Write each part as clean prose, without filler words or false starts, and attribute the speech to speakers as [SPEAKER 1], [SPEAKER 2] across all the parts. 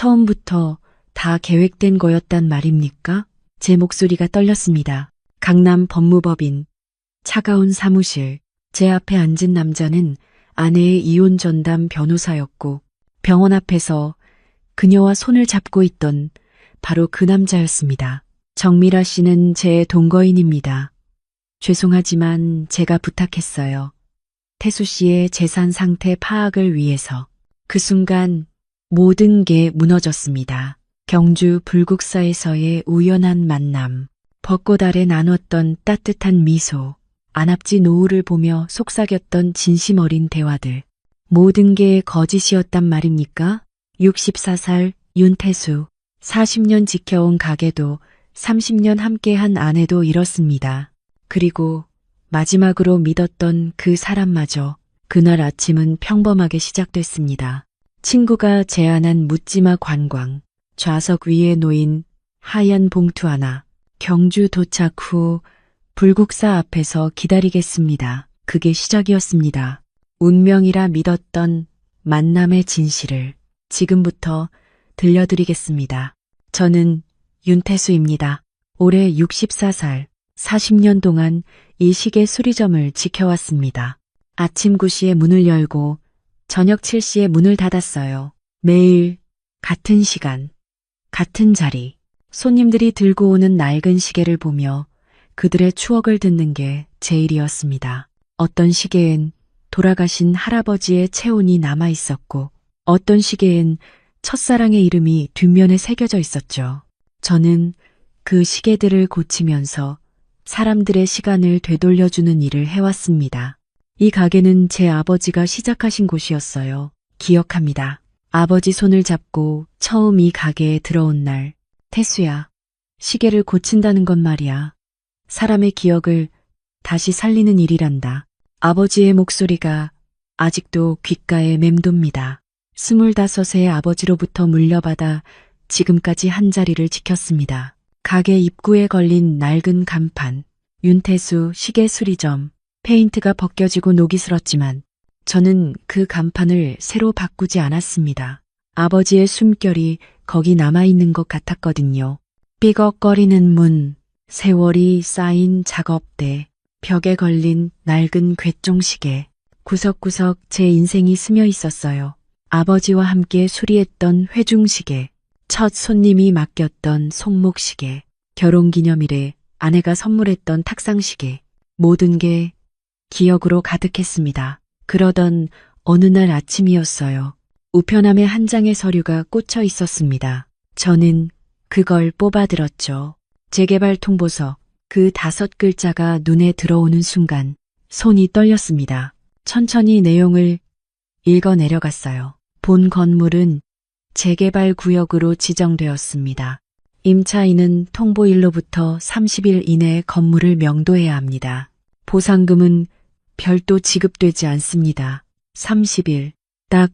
[SPEAKER 1] 처음부터 다 계획된 거였단 말입니까? 제 목소리가 떨렸습니다. 강남 법무법인 차가운 사무실. 제 앞에 앉은 남자는 아내의 이혼 전담 변호사였고 병원 앞에서 그녀와 손을 잡고 있던 바로 그 남자였습니다. 정미라 씨는 제 동거인입니다. 죄송하지만 제가 부탁했어요. 태수 씨의 재산 상태 파악을 위해서. 그 순간 모든 게 무너졌습니다. 경주 불국사에서의 우연한 만남, 벚꽃 아래 나눴던 따뜻한 미소, 안압지 노을을 보며 속삭였던 진심 어린 대화들. 모든 게 거짓이었단 말입니까? 64살 윤태수, 40년 지켜온 가게도 30년 함께한 아내도 잃었습니다. 그리고 마지막으로 믿었던 그 사람마저 그날 아침은 평범하게 시작됐습니다. 친구가 제안한 묻지마 관광, 좌석 위에 놓인 하얀 봉투 하나, 경주 도착 후 불국사 앞에서 기다리겠습니다. 그게 시작이었습니다. 운명이라 믿었던 만남의 진실을 지금부터 들려드리겠습니다. 저는 윤태수입니다. 올해 64살, 40년 동안 이 시계 수리점을 지켜왔습니다. 아침 9시에 문을 열고 저녁 7시에 문을 닫았어요. 매일 같은 시간, 같은 자리, 손님들이 들고 오는 낡은 시계를 보며 그들의 추억을 듣는 게 제 일이었습니다. 어떤 시계엔 돌아가신 할아버지의 체온이 남아 있었고 어떤 시계엔 첫사랑의 이름이 뒷면에 새겨져 있었죠. 저는 그 시계들을 고치면서 사람들의 시간을 되돌려주는 일을 해왔습니다. 이 가게는 제 아버지가 시작하신 곳이었어요. 기억합니다. 아버지 손을 잡고 처음 이 가게에 들어온 날, 태수야, 시계를 고친다는 건 말이야. 사람의 기억을 다시 살리는 일이란다. 아버지의 목소리가 아직도 귓가에 맴돕니다. 25세 아버지로부터 물려받아 지금까지 한 자리를 지켰습니다. 가게 입구에 걸린 낡은 간판, 윤태수 시계 수리점. 페인트가 벗겨지고 녹이 슬었지만 저는 그 간판을 새로 바꾸지 않았습니다. 아버지의 숨결이 거기 남아있는 것 같았거든요. 삐걱거리는 문, 세월이 쌓인 작업대, 벽에 걸린 낡은 궤종시계, 구석구석 제 인생이 스며 있었어요. 아버지와 함께 수리했던 회중시계, 첫 손님이 맡겼던 손목시계, 결혼기념일에 아내가 선물했던 탁상시계, 모든 게 기억으로 가득했습니다. 그러던 어느 날 아침이었어요. 우편함에 한 장의 서류가 꽂혀 있었습니다. 저는 그걸 뽑아들었죠. 재개발 통보서. 그 5글자가 눈에 들어오는 순간 손이 떨렸습니다. 천천히 내용을 읽어 내려갔어요. 본 건물은 재개발 구역으로 지정되었습니다. 임차인은 통보일로부터 30일 이내에 건물을 명도해야 합니다. 보상금은 별도 지급되지 않습니다. 30일, 딱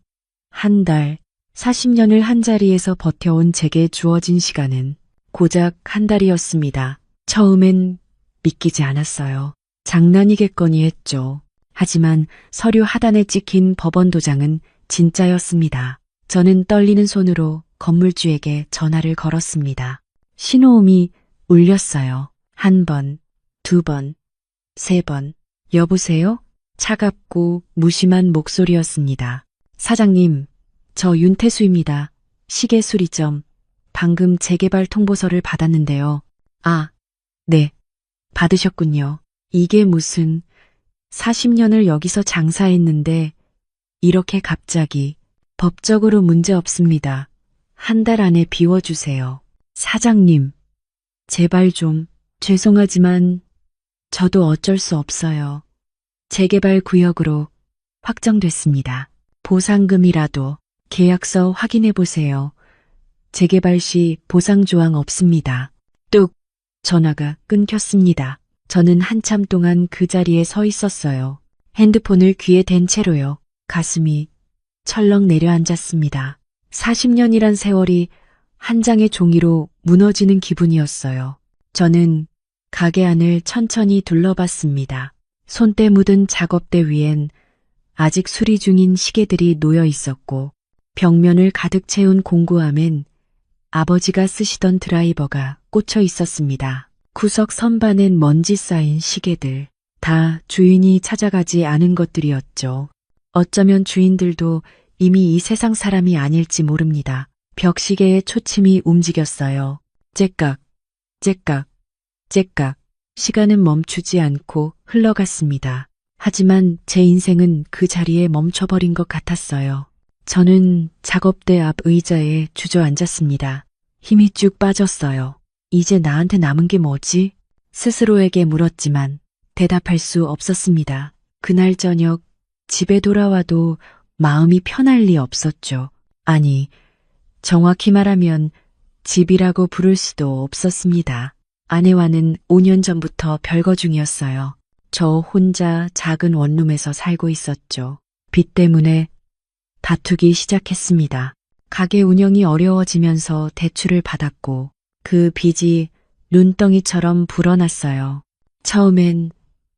[SPEAKER 1] 한 달, 40년을 한자리에서 버텨온 제게 주어진 시간은 고작 한 달이었습니다. 처음엔 믿기지 않았어요. 장난이겠거니 했죠. 하지만 서류 하단에 찍힌 법원 도장은 진짜였습니다. 저는 떨리는 손으로 건물주에게 전화를 걸었습니다. 신호음이 울렸어요. 1번, 2번, 3번. 여보세요? 차갑고 무심한 목소리였습니다. 사장님, 저 윤태수입니다. 시계 수리점. 방금 재개발 통보서를 받았는데요. 아, 네. 받으셨군요. 이게 무슨 40년을 여기서 장사했는데 이렇게 갑자기. 법적으로 문제 없습니다. 한 달 안에 비워주세요. 사장님, 제발 좀. 죄송하지만 저도 어쩔 수 없어요. 재개발 구역으로 확정됐습니다. 보상금이라도 계약서 확인해 보세요. 재개발 시 보상 조항 없습니다. 뚝! 전화가 끊겼습니다. 저는 한참 동안 그 자리에 서 있었어요. 핸드폰을 귀에 댄 채로요. 가슴이 철렁 내려앉았습니다. 40년이란 세월이 한 장의 종이로 무너지는 기분이었어요. 저는 가게 안을 천천히 둘러봤습니다. 손때 묻은 작업대 위엔 아직 수리 중인 시계들이 놓여 있었고 벽면을 가득 채운 공구함엔 아버지가 쓰시던 드라이버가 꽂혀 있었습니다. 구석 선반엔 먼지 쌓인 시계들, 다 주인이 찾아가지 않은 것들이었죠. 어쩌면 주인들도 이미 이 세상 사람이 아닐지 모릅니다. 벽시계의 초침이 움직였어요. 째깍, 째깍, 째깍. 시간은 멈추지 않고 흘러갔습니다. 하지만 제 인생은 그 자리에 멈춰버린 것 같았어요. 저는 작업대 앞 의자에 주저앉았습니다. 힘이 쭉 빠졌어요. 이제 나한테 남은 게 뭐지? 스스로에게 물었지만 대답할 수 없었습니다. 그날 저녁 집에 돌아와도 마음이 편할 리 없었죠. 아니, 정확히 말하면 집이라고 부를 수도 없었습니다. 아내와는 5년 전부터 별거 중이었어요. 저 혼자 작은 원룸에서 살고 있었죠. 빚 때문에 다투기 시작했습니다. 가게 운영이 어려워지면서 대출을 받았고 그 빚이 눈덩이처럼 불어났어요. 처음엔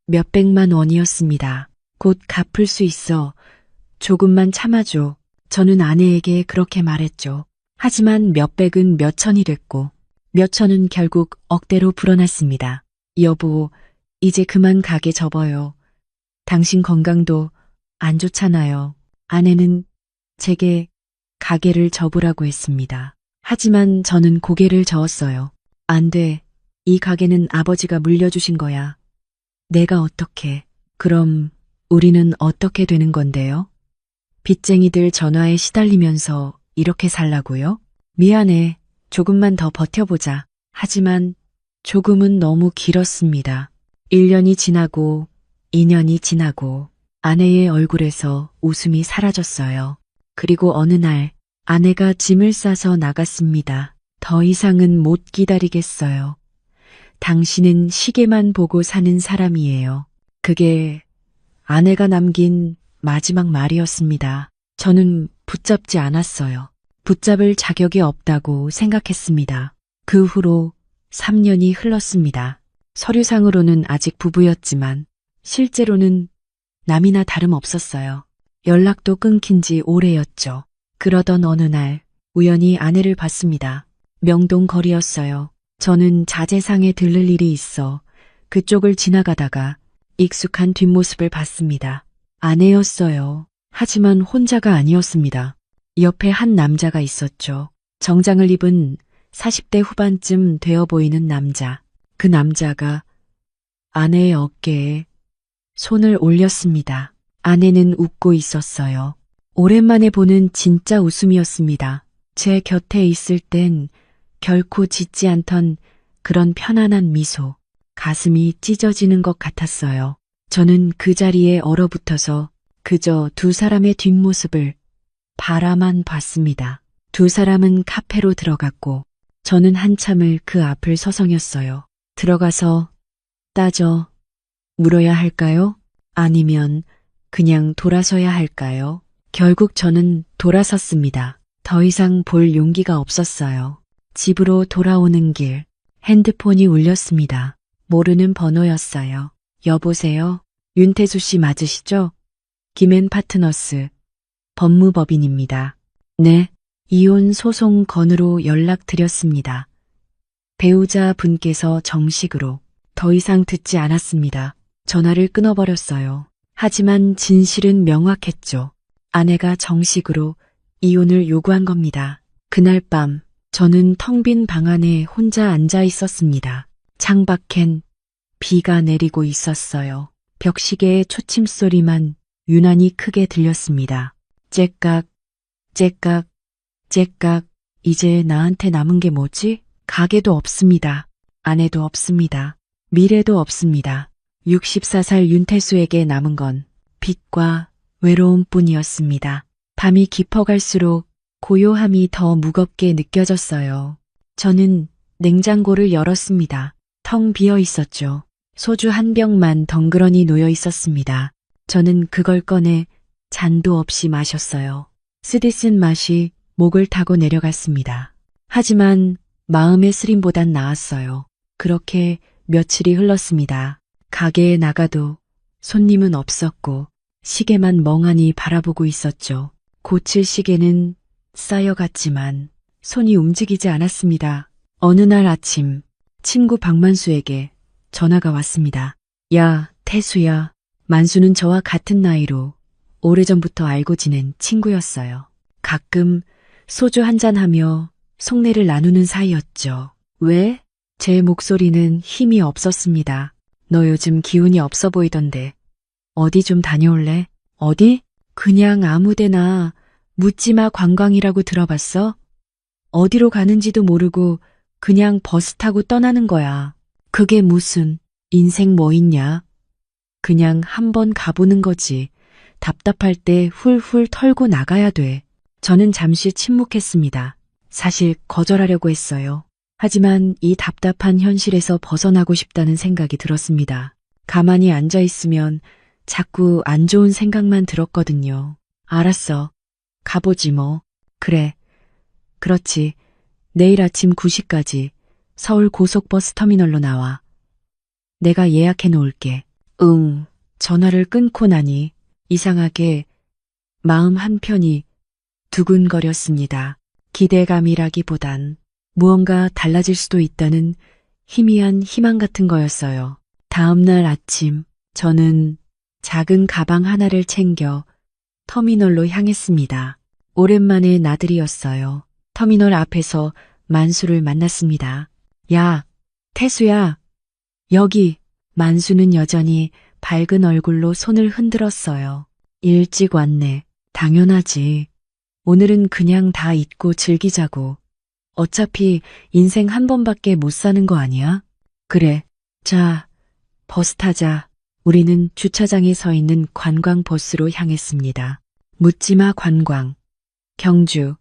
[SPEAKER 1] 몇백만 원이었습니다. 곧 갚을 수 있어. 조금만 참아줘. 저는 아내에게 그렇게 말했죠. 하지만 몇백은 몇천이 됐고 몇천은 결국 억대로 불어났습니다. 여보, 이제 그만 가게 접어요. 당신 건강도 안 좋잖아요. 아내는 제게 가게를 접으라고 했습니다. 하지만 저는 고개를 저었어요. 안 돼. 이 가게는 아버지가 물려주신 거야. 내가 어떻게, 그럼 우리는 어떻게 되는 건데요? 빚쟁이들 전화에 시달리면서 이렇게 살라고요? 미안해. 조금만 더 버텨보자. 하지만 조금은 너무 길었습니다. 1년이 지나고 2년이 지나고 아내의 얼굴에서 웃음이 사라졌어요. 그리고 어느 날 아내가 짐을 싸서 나갔습니다. 더 이상은 못 기다리겠어요. 당신은 시계만 보고 사는 사람이에요. 그게 아내가 남긴 마지막 말이었습니다. 저는 붙잡지 않았어요. 붙잡을 자격이 없다고 생각했습니다. 그 후로 3년이 흘렀습니다. 서류상으로는 아직 부부였지만 실제로는 남이나 다름없었어요. 연락도 끊긴 지 오래였죠. 그러던 어느 날 우연히 아내를 봤습니다. 명동 거리였어요. 저는 자재상에 들를 일이 있어 그쪽을 지나가다가 익숙한 뒷모습을 봤습니다. 아내였어요. 하지만 혼자가 아니었습니다. 옆에 한 남자가 있었죠. 정장을 입은 40대 후반쯤 되어 보이는 남자. 그 남자가 아내의 어깨에 손을 올렸습니다. 아내는 웃고 있었어요. 오랜만에 보는 진짜 웃음이었습니다. 제 곁에 있을 땐 결코 짓지 않던 그런 편안한 미소, 가슴이 찢어지는 것 같았어요. 저는 그 자리에 얼어붙어서 그저 두 사람의 뒷모습을 바라만 봤습니다. 두 사람은 카페로 들어갔고 저는 한참을 그 앞을 서성였어요. 들어가서 따져 물어야 할까요? 아니면 그냥 돌아서야 할까요? 결국 저는 돌아섰습니다. 더 이상 볼 용기가 없었어요. 집으로 돌아오는 길, 핸드폰이 울렸습니다. 모르는 번호였어요. 여보세요? 윤태수 씨 맞으시죠? 김앤 파트너스 법무법인입니다. 네, 이혼 소송 건으로 연락드렸습니다. 배우자 분께서 정식으로 더 이상 듣지 않았습니다. 전화를 끊어버렸어요. 하지만 진실은 명확했죠. 아내가 정식으로 이혼을 요구한 겁니다. 그날 밤 저는 텅 빈 방 안에 혼자 앉아 있었습니다. 창밖엔 비가 내리고 있었어요. 벽시계의 초침소리만 유난히 크게 들렸습니다. 째깍, 째깍, 째깍. 이제 나한테 남은 게 뭐지? 가게도 없습니다. 아내도 없습니다. 미래도 없습니다. 64살 윤태수에게 남은 건 빚과 외로움뿐이었습니다. 밤이 깊어갈수록 고요함이 더 무겁게 느껴졌어요. 저는 냉장고를 열었습니다. 텅 비어 있었죠. 소주 한 병만 덩그러니 놓여 있었습니다. 저는 그걸 꺼내 잔도 없이 마셨어요. 쓰디쓴 맛이 목을 타고 내려갔습니다. 하지만 마음의 쓰림보단 나았어요. 그렇게 며칠이 흘렀습니다. 가게에 나가도 손님은 없었고 시계만 멍하니 바라보고 있었죠. 고칠 시계는 쌓여갔지만 손이 움직이지 않았습니다. 어느 날 아침 친구 박만수에게 전화가 왔습니다. 야, 태수야. 만수는 저와 같은 나이로 오래전부터 알고 지낸 친구였어요. 가끔 소주 한잔하며 속내를 나누는 사이였죠. 왜? 제 목소리는 힘이 없었습니다. 너 요즘 기운이 없어 보이던데 어디 좀 다녀올래? 어디? 그냥 아무데나. 묻지마 관광이라고 들어봤어? 어디로 가는지도 모르고 그냥 버스 타고 떠나는 거야. 그게 무슨 인생 뭐 있냐? 그냥 한번 가보는 거지. 답답할 때 훌훌 털고 나가야 돼. 저는 잠시 침묵했습니다. 사실 거절하려고 했어요. 하지만 이 답답한 현실에서 벗어나고 싶다는 생각이 들었습니다. 가만히 앉아 있으면 자꾸 안 좋은 생각만 들었거든요. 알았어. 가보지 뭐. 그래. 그렇지. 내일 아침 9시까지 서울 고속버스 터미널로 나와. 내가 예약해 놓을게. 응. 전화를 끊고 나니 이상하게 마음 한편이 두근거렸습니다. 기대감이라기보단 무언가 달라질 수도 있다는 희미한 희망 같은 거였어요. 다음 날 아침 저는 작은 가방 하나를 챙겨 터미널로 향했습니다. 오랜만에 나들이였어요. 터미널 앞에서 만수를 만났습니다. 야, 태수야. 여기. 만수는 여전히 밝은 얼굴로 손을 흔들었어요. 일찍 왔네. 당연하지. 오늘은 그냥 다 잊고 즐기자고. 어차피 인생 한 번밖에 못 사는 거 아니야? 그래. 자, 버스 타자. 우리는 주차장에 서 있는 관광버스로 향했습니다. 묻지마 관광. 경주.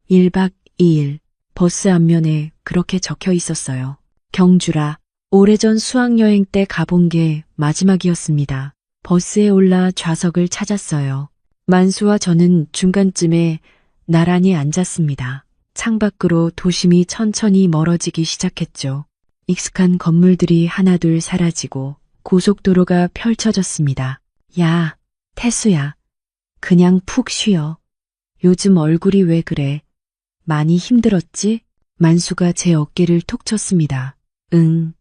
[SPEAKER 1] 1박 2일. 버스 앞면에 그렇게 적혀 있었어요. 경주라. 오래전 수학여행 때 가본 게 마지막이었습니다. 버스에 올라 좌석을 찾았어요. 만수와 저는 중간쯤에 나란히 앉았습니다. 창밖으로 도심이 천천히 멀어지기 시작했죠. 익숙한 건물들이 하나둘 사라지고 고속도로가 펼쳐졌습니다. 야, 태수야. 그냥 푹 쉬어. 요즘 얼굴이 왜 그래? 많이 힘들었지? 만수가 제 어깨를 톡 쳤습니다. 응.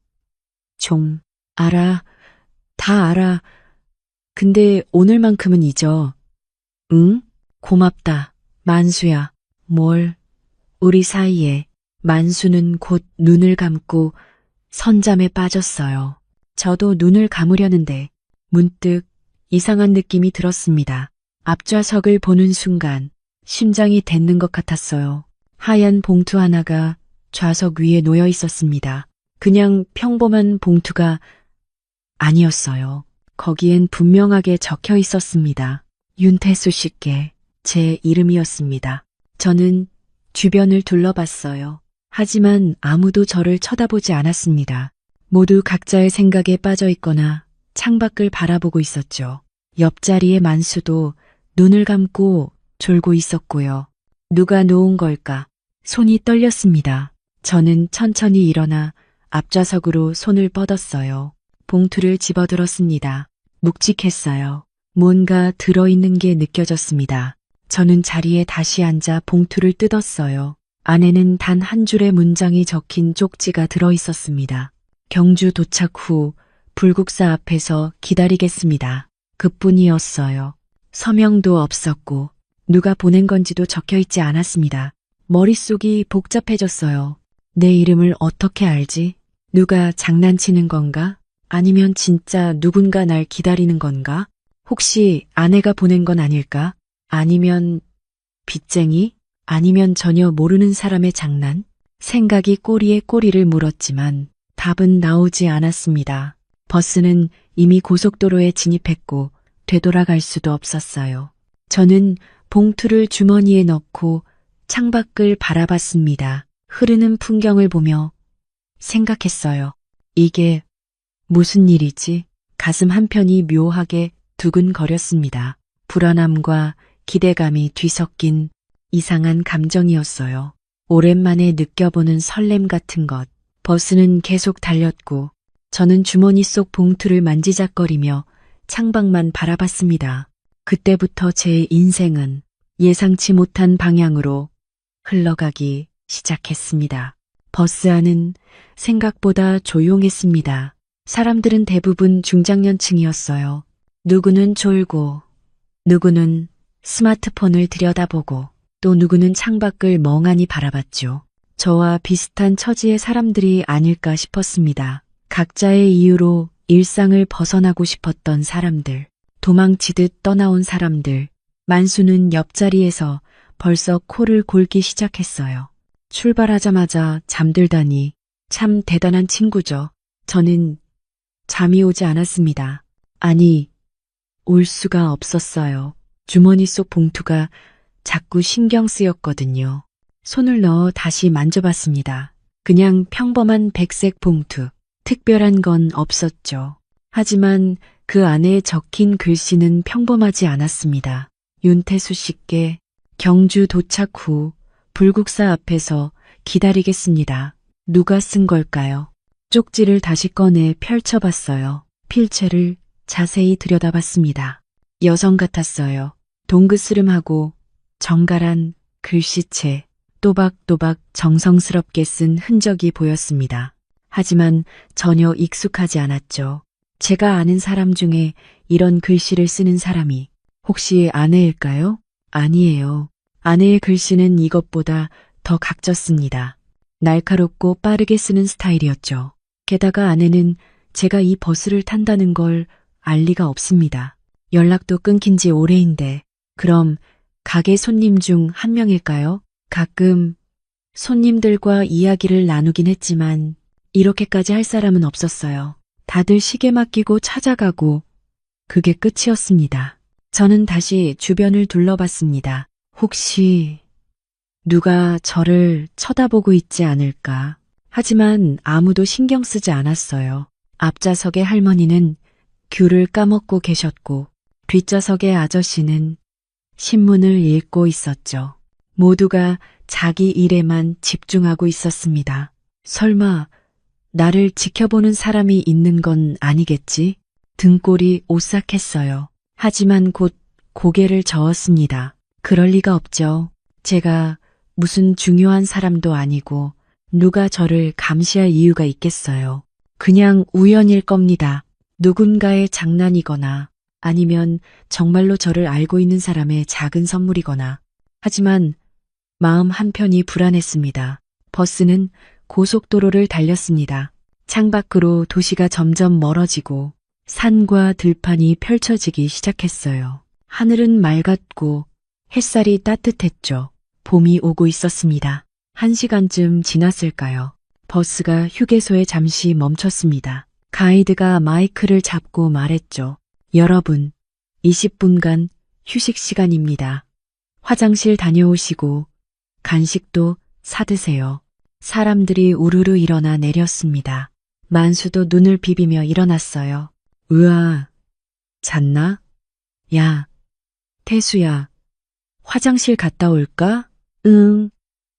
[SPEAKER 1] 좀 알아. 다 알아. 근데 오늘만큼은 잊어. 응? 고맙다. 만수야. 뭘? 우리 사이에. 만수는 곧 눈을 감고 선잠에 빠졌어요. 저도 눈을 감으려는데 문득 이상한 느낌이 들었습니다. 앞좌석을 보는 순간 심장이 멨는 것 같았어요. 하얀 봉투 하나가 좌석 위에 놓여 있었습니다. 그냥 평범한 봉투가 아니었어요. 거기엔 분명하게 적혀 있었습니다. 윤태수 씨께 제 이름이었습니다. 저는 주변을 둘러봤어요. 하지만 아무도 저를 쳐다보지 않았습니다. 모두 각자의 생각에 빠져 있거나 창밖을 바라보고 있었죠. 옆자리의 만수도 눈을 감고 졸고 있었고요. 누가 놓은 걸까? 손이 떨렸습니다. 저는 천천히 일어나 앞좌석으로 손을 뻗었어요. 봉투를 집어들었습니다. 묵직했어요. 뭔가 들어있는 게 느껴졌습니다. 저는 자리에 다시 앉아 봉투를 뜯었어요. 안에는 단 한 줄의 문장이 적힌 쪽지가 들어있었습니다. 경주 도착 후 불국사 앞에서 기다리겠습니다. 그뿐이었어요. 서명도 없었고 누가 보낸 건지도 적혀 있지 않았습니다. 머릿속이 복잡해졌어요. 내 이름을 어떻게 알지? 누가 장난치는 건가? 아니면 진짜 누군가 날 기다리는 건가? 혹시 아내가 보낸 건 아닐까? 아니면 빚쟁이? 아니면 전혀 모르는 사람의 장난? 생각이 꼬리에 꼬리를 물었지만 답은 나오지 않았습니다. 버스는 이미 고속도로에 진입했고 되돌아갈 수도 없었어요. 저는 봉투를 주머니에 넣고 창밖을 바라봤습니다. 흐르는 풍경을 보며 생각했어요. 이게 무슨 일이지? 가슴 한편이 묘하게 두근거렸습니다. 불안함과 기대감이 뒤섞인 이상한 감정이었어요. 오랜만에 느껴보는 설렘 같은 것. 버스는 계속 달렸고 저는 주머니 속 봉투를 만지작거리며 창밖만 바라봤습니다. 그때부터 제 인생은 예상치 못한 방향으로 흘러가기 시작했습니다. 버스 안은 생각보다 조용했습니다. 사람들은 대부분 중장년층이었어요. 누구는 졸고, 누구는 스마트폰을 들여다보고, 또 누구는 창밖을 멍하니 바라봤죠. 저와 비슷한 처지의 사람들이 아닐까 싶었습니다. 각자의 이유로 일상을 벗어나고 싶었던 사람들, 도망치듯 떠나온 사람들, 만수는 옆자리에서 벌써 코를 골기 시작했어요. 출발하자마자 잠들다니 참 대단한 친구죠. 저는 잠이 오지 않았습니다. 아니, 올 수가 없었어요. 주머니 속 봉투가 자꾸 신경 쓰였거든요. 손을 넣어 다시 만져봤습니다. 그냥 평범한 백색 봉투. 특별한 건 없었죠. 하지만 그 안에 적힌 글씨는 평범하지 않았습니다. 윤태수 씨께 경주 도착 후 불국사 앞에서 기다리겠습니다. 누가 쓴 걸까요? 쪽지를 다시 꺼내 펼쳐봤어요. 필체를 자세히 들여다봤습니다. 여성 같았어요. 동그스름하고 정갈한 글씨체, 또박또박 정성스럽게 쓴 흔적이 보였습니다. 하지만 전혀 익숙하지 않았죠. 제가 아는 사람 중에 이런 글씨를 쓰는 사람이 혹시 아내일까요? 아니에요. 아내의 글씨는 이것보다 더 각졌습니다. 날카롭고 빠르게 쓰는 스타일이었죠. 게다가 아내는 제가 이 버스를 탄다는 걸 알 리가 없습니다. 연락도 끊긴 지 오래인데 그럼 가게 손님 중 한 명일까요? 가끔 손님들과 이야기를 나누긴 했지만 이렇게까지 할 사람은 없었어요. 다들 시계 맡기고 찾아가고 그게 끝이었습니다. 저는 다시 주변을 둘러봤습니다. 혹시 누가 저를 쳐다보고 있지 않을까? 하지만 아무도 신경 쓰지 않았어요. 앞좌석의 할머니는 귤을 까먹고 계셨고 뒷좌석의 아저씨는 신문을 읽고 있었죠. 모두가 자기 일에만 집중하고 있었습니다. 설마 나를 지켜보는 사람이 있는 건 아니겠지? 등골이 오싹했어요. 하지만 곧 고개를 저었습니다. 그럴 리가 없죠. 제가 무슨 중요한 사람도 아니고 누가 저를 감시할 이유가 있겠어요. 그냥 우연일 겁니다. 누군가의 장난이거나 아니면 정말로 저를 알고 있는 사람의 작은 선물이거나. 하지만 마음 한편이 불안했습니다. 버스는 고속도로를 달렸습니다. 창밖으로 도시가 점점 멀어지고 산과 들판이 펼쳐지기 시작했어요. 하늘은 맑았고 햇살이 따뜻했죠. 봄이 오고 있었습니다. 1시간쯤 지났을까요? 버스가 휴게소에 잠시 멈췄습니다. 가이드가 마이크를 잡고 말했죠. 여러분, 20분간 휴식 시간입니다. 화장실 다녀오시고 간식도 사드세요. 사람들이 우르르 일어나 내렸습니다. 만수도 눈을 비비며 일어났어요. 으아, 잤나? 야, 태수야, 화장실 갔다 올까? 응,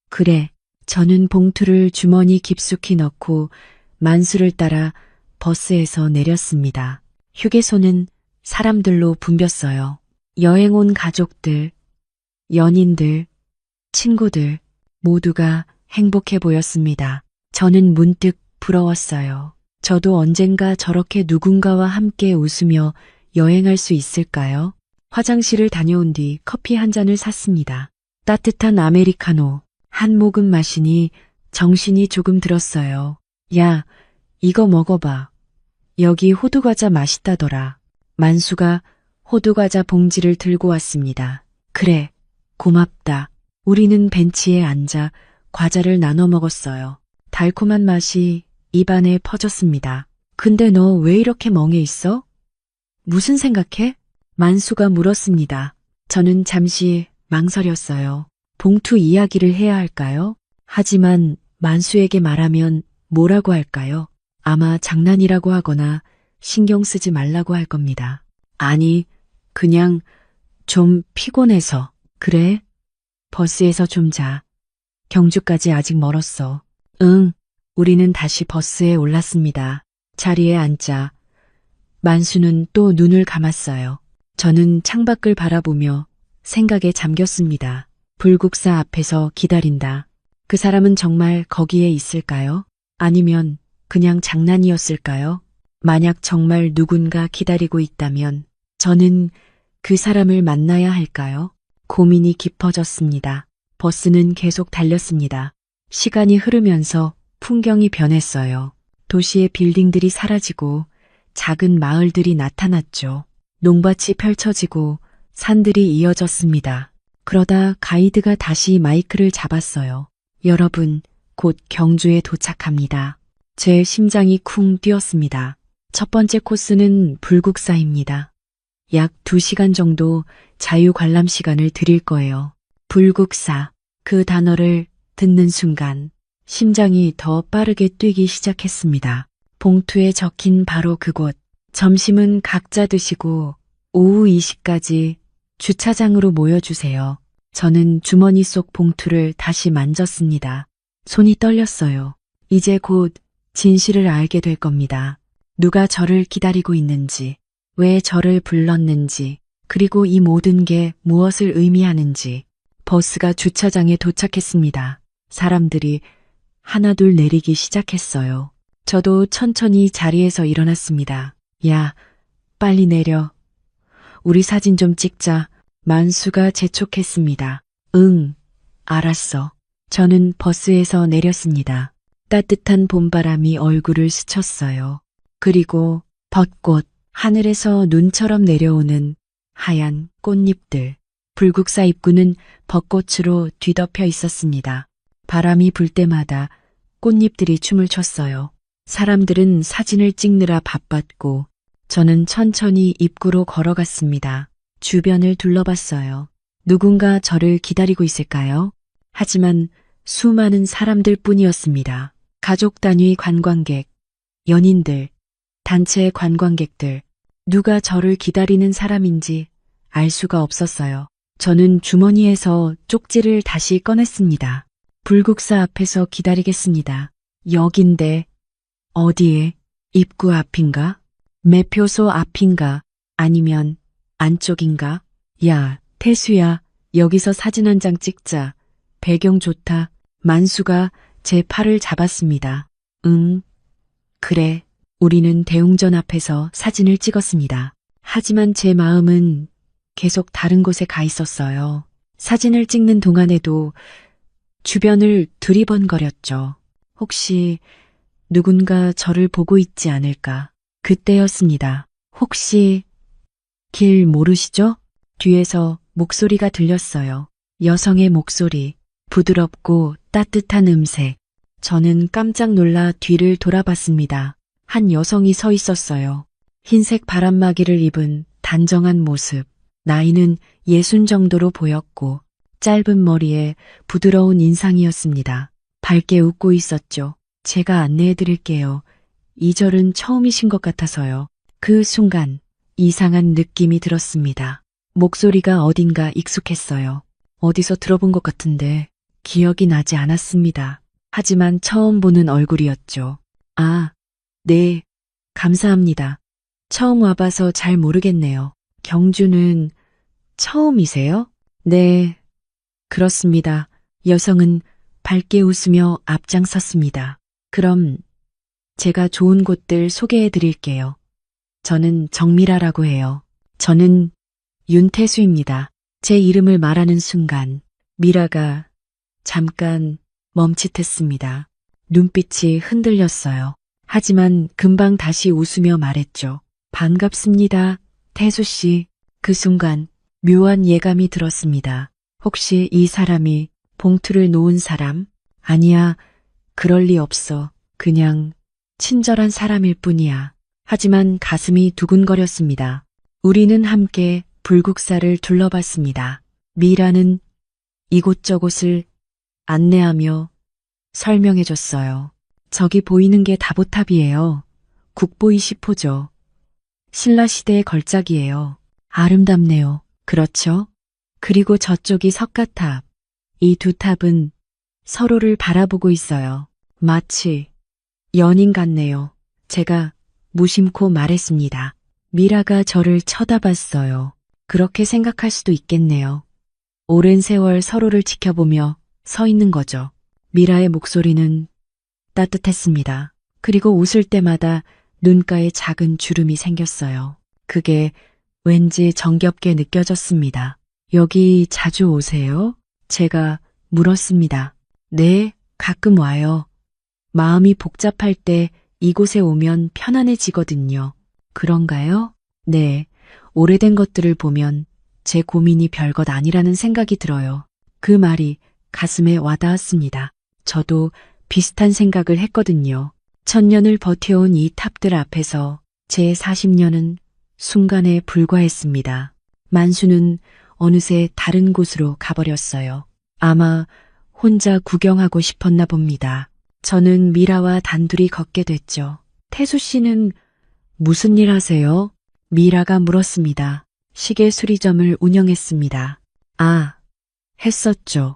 [SPEAKER 1] 그래. 저는 봉투를 주머니 깊숙이 넣고 만수를 따라 버스에서 내렸습니다. 휴게소는 사람들로 붐볐어요. 여행 온 가족들, 연인들, 친구들 모두가 행복해 보였습니다. 저는 문득 부러웠어요. 저도 언젠가 저렇게 누군가와 함께 웃으며 여행할 수 있을까요? 화장실을 다녀온 뒤 커피 한 잔을 샀습니다. 따뜻한 아메리카노 한 모금 마시니 정신이 조금 들었어요. 야, 이거 먹어봐. 여기 호두과자 맛있다더라. 만수가 호두과자 봉지를 들고 왔습니다. 그래, 고맙다. 우리는 벤치에 앉아 과자를 나눠 먹었어요. 달콤한 맛이 입안에 퍼졌습니다. 근데 너 왜 이렇게 멍해 있어? 무슨 생각해? 만수가 물었습니다. 저는 잠시 망설였어요. 봉투 이야기를 해야 할까요? 하지만 만수에게 말하면 뭐라고 할까요? 아마 장난이라고 하거나 신경 쓰지 말라고 할 겁니다. 아니, 그냥 좀 피곤해서. 그래? 버스에서 좀 자. 경주까지 아직 멀었어. 응, 우리는 다시 버스에 올랐습니다. 자리에 앉자. 만수는 또 눈을 감았어요. 저는 창밖을 바라보며 생각에 잠겼습니다. 불국사 앞에서 기다린다. 그 사람은 정말 거기에 있을까요? 아니면 그냥 장난이었을까요? 만약 정말 누군가 기다리고 있다면 저는 그 사람을 만나야 할까요? 고민이 깊어졌습니다. 버스는 계속 달렸습니다. 시간이 흐르면서 풍경이 변했어요. 도시의 빌딩들이 사라지고 작은 마을들이 나타났죠. 농밭이 펼쳐지고 산들이 이어졌습니다. 그러다 가이드가 다시 마이크를 잡았어요. 여러분, 곧 경주에 도착합니다. 제 심장이 쿵 뛰었습니다. 첫 번째 코스는 불국사입니다. 약 2시간 정도 자유 관람 시간을 드릴 거예요. 불국사, 그 단어를 듣는 순간 심장이 더 빠르게 뛰기 시작했습니다. 봉투에 적힌 바로 그곳. 점심은 각자 드시고 오후 2시까지 주차장으로 모여주세요. 저는 주머니 속 봉투를 다시 만졌습니다. 손이 떨렸어요. 이제 곧 진실을 알게 될 겁니다. 누가 저를 기다리고 있는지, 왜 저를 불렀는지, 그리고 이 모든 게 무엇을 의미하는지. 버스가 주차장에 도착했습니다. 사람들이 하나둘 내리기 시작했어요. 저도 천천히 자리에서 일어났습니다. 야, 빨리 내려. 우리 사진 좀 찍자. 만수가 재촉했습니다. 응, 알았어. 저는 버스에서 내렸습니다. 따뜻한 봄바람이 얼굴을 스쳤어요. 그리고 벚꽃, 하늘에서 눈처럼 내려오는 하얀 꽃잎들. 불국사 입구는 벚꽃으로 뒤덮여 있었습니다. 바람이 불 때마다 꽃잎들이 춤을 췄어요. 사람들은 사진을 찍느라 바빴고 저는 천천히 입구로 걸어갔습니다. 주변을 둘러봤어요. 누군가 저를 기다리고 있을까요? 하지만 수많은 사람들 뿐이었습니다. 가족 단위 관광객, 연인들, 단체 관광객들, 누가 저를 기다리는 사람인지 알 수가 없었어요. 저는 주머니에서 쪽지를 다시 꺼냈습니다. 불국사 앞에서 기다리겠습니다. 여긴데, 어디에? 입구 앞인가? 매표소 앞인가? 아니면 안쪽인가? 야, 태수야, 여기서 사진 한 장 찍자. 배경 좋다. 만수가 제 팔을 잡았습니다. 응, 그래. 우리는 대웅전 앞에서 사진을 찍었습니다. 하지만 제 마음은 계속 다른 곳에 가 있었어요. 사진을 찍는 동안에도 주변을 두리번거렸죠. 혹시 누군가 저를 보고 있지 않을까? 그때였습니다. 혹시 길 모르시죠? 뒤에서 목소리가 들렸어요. 여성의 목소리, 부드럽고 따뜻한 음색. 저는 깜짝 놀라 뒤를 돌아봤습니다. 한 여성이 서 있었어요. 흰색 바람막이를 입은 단정한 모습. 나이는 60 정도로 보였고 짧은 머리에 부드러운 인상이었습니다. 밝게 웃고 있었죠. 제가 안내해 드릴게요. 이 절은 처음이신 것 같아서요. 그 순간 이상한 느낌이 들었습니다. 목소리가 어딘가 익숙했어요. 어디서 들어본 것 같은데 기억이 나지 않았습니다. 하지만 처음 보는 얼굴이었죠. 아, 네, 감사합니다. 처음 와봐서 잘 모르겠네요. 경주는 처음이세요? 네, 그렇습니다. 여성은 밝게 웃으며 앞장섰습니다. 그럼 제가 좋은 곳들 소개해 드릴게요. 저는 정미라라고 해요. 저는 윤태수입니다. 제 이름을 말하는 순간 미라가 잠깐 멈칫했습니다. 눈빛이 흔들렸어요. 하지만 금방 다시 웃으며 말했죠. 반갑습니다, 태수 씨. 그 순간 묘한 예감이 들었습니다. 혹시 이 사람이 봉투를 놓은 사람? 아니야, 그럴 리 없어. 그냥 친절한 사람일 뿐이야. 하지만 가슴이 두근거렸습니다. 우리는 함께 불국사를 둘러봤습니다. 미라는 이곳저곳을 안내하며 설명해줬어요. 저기 보이는 게 다보탑이에요. 국보 20호죠. 신라시대의 걸작이에요. 아름답네요. 그렇죠? 그리고 저쪽이 석가탑. 이 두 탑은 서로를 바라보고 있어요. 마치 연인 같네요. 제가 무심코 말했습니다. 미라가 저를 쳐다봤어요. 그렇게 생각할 수도 있겠네요. 오랜 세월 서로를 지켜보며 서 있는 거죠. 미라의 목소리는 따뜻했습니다. 그리고 웃을 때마다 눈가에 작은 주름이 생겼어요. 그게 왠지 정겹게 느껴졌습니다. 여기 자주 오세요? 제가 물었습니다. 네, 가끔 와요. 마음이 복잡할 때 이곳에 오면 편안해지거든요. 그런가요? 네, 오래된 것들을 보면 제 고민이 별것 아니라는 생각이 들어요. 그 말이 가슴에 와닿았습니다. 저도 비슷한 생각을 했거든요. 1000년을 버텨온 이 탑들 앞에서 제 40년은 순간에 불과했습니다. 만수는 어느새 다른 곳으로 가버렸어요. 아마 혼자 구경하고 싶었나 봅니다. 저는 미라와 단둘이 걷게 됐죠. 태수 씨는 무슨 일 하세요? 미라가 물었습니다. 시계 수리점을 운영했습니다. 아, 했었죠.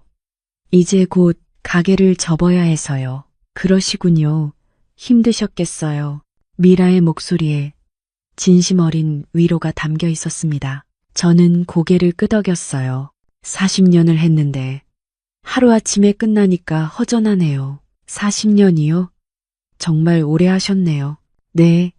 [SPEAKER 1] 이제 곧 가게를 접어야 해서요. 그러시군요. 힘드셨겠어요. 미라의 목소리에 진심 어린 위로가 담겨 있었습니다. 저는 고개를 끄덕였어요. 40년을 했는데 하루아침에 끝나니까 허전하네요. 40년이요? 정말 오래 하셨네요. 네,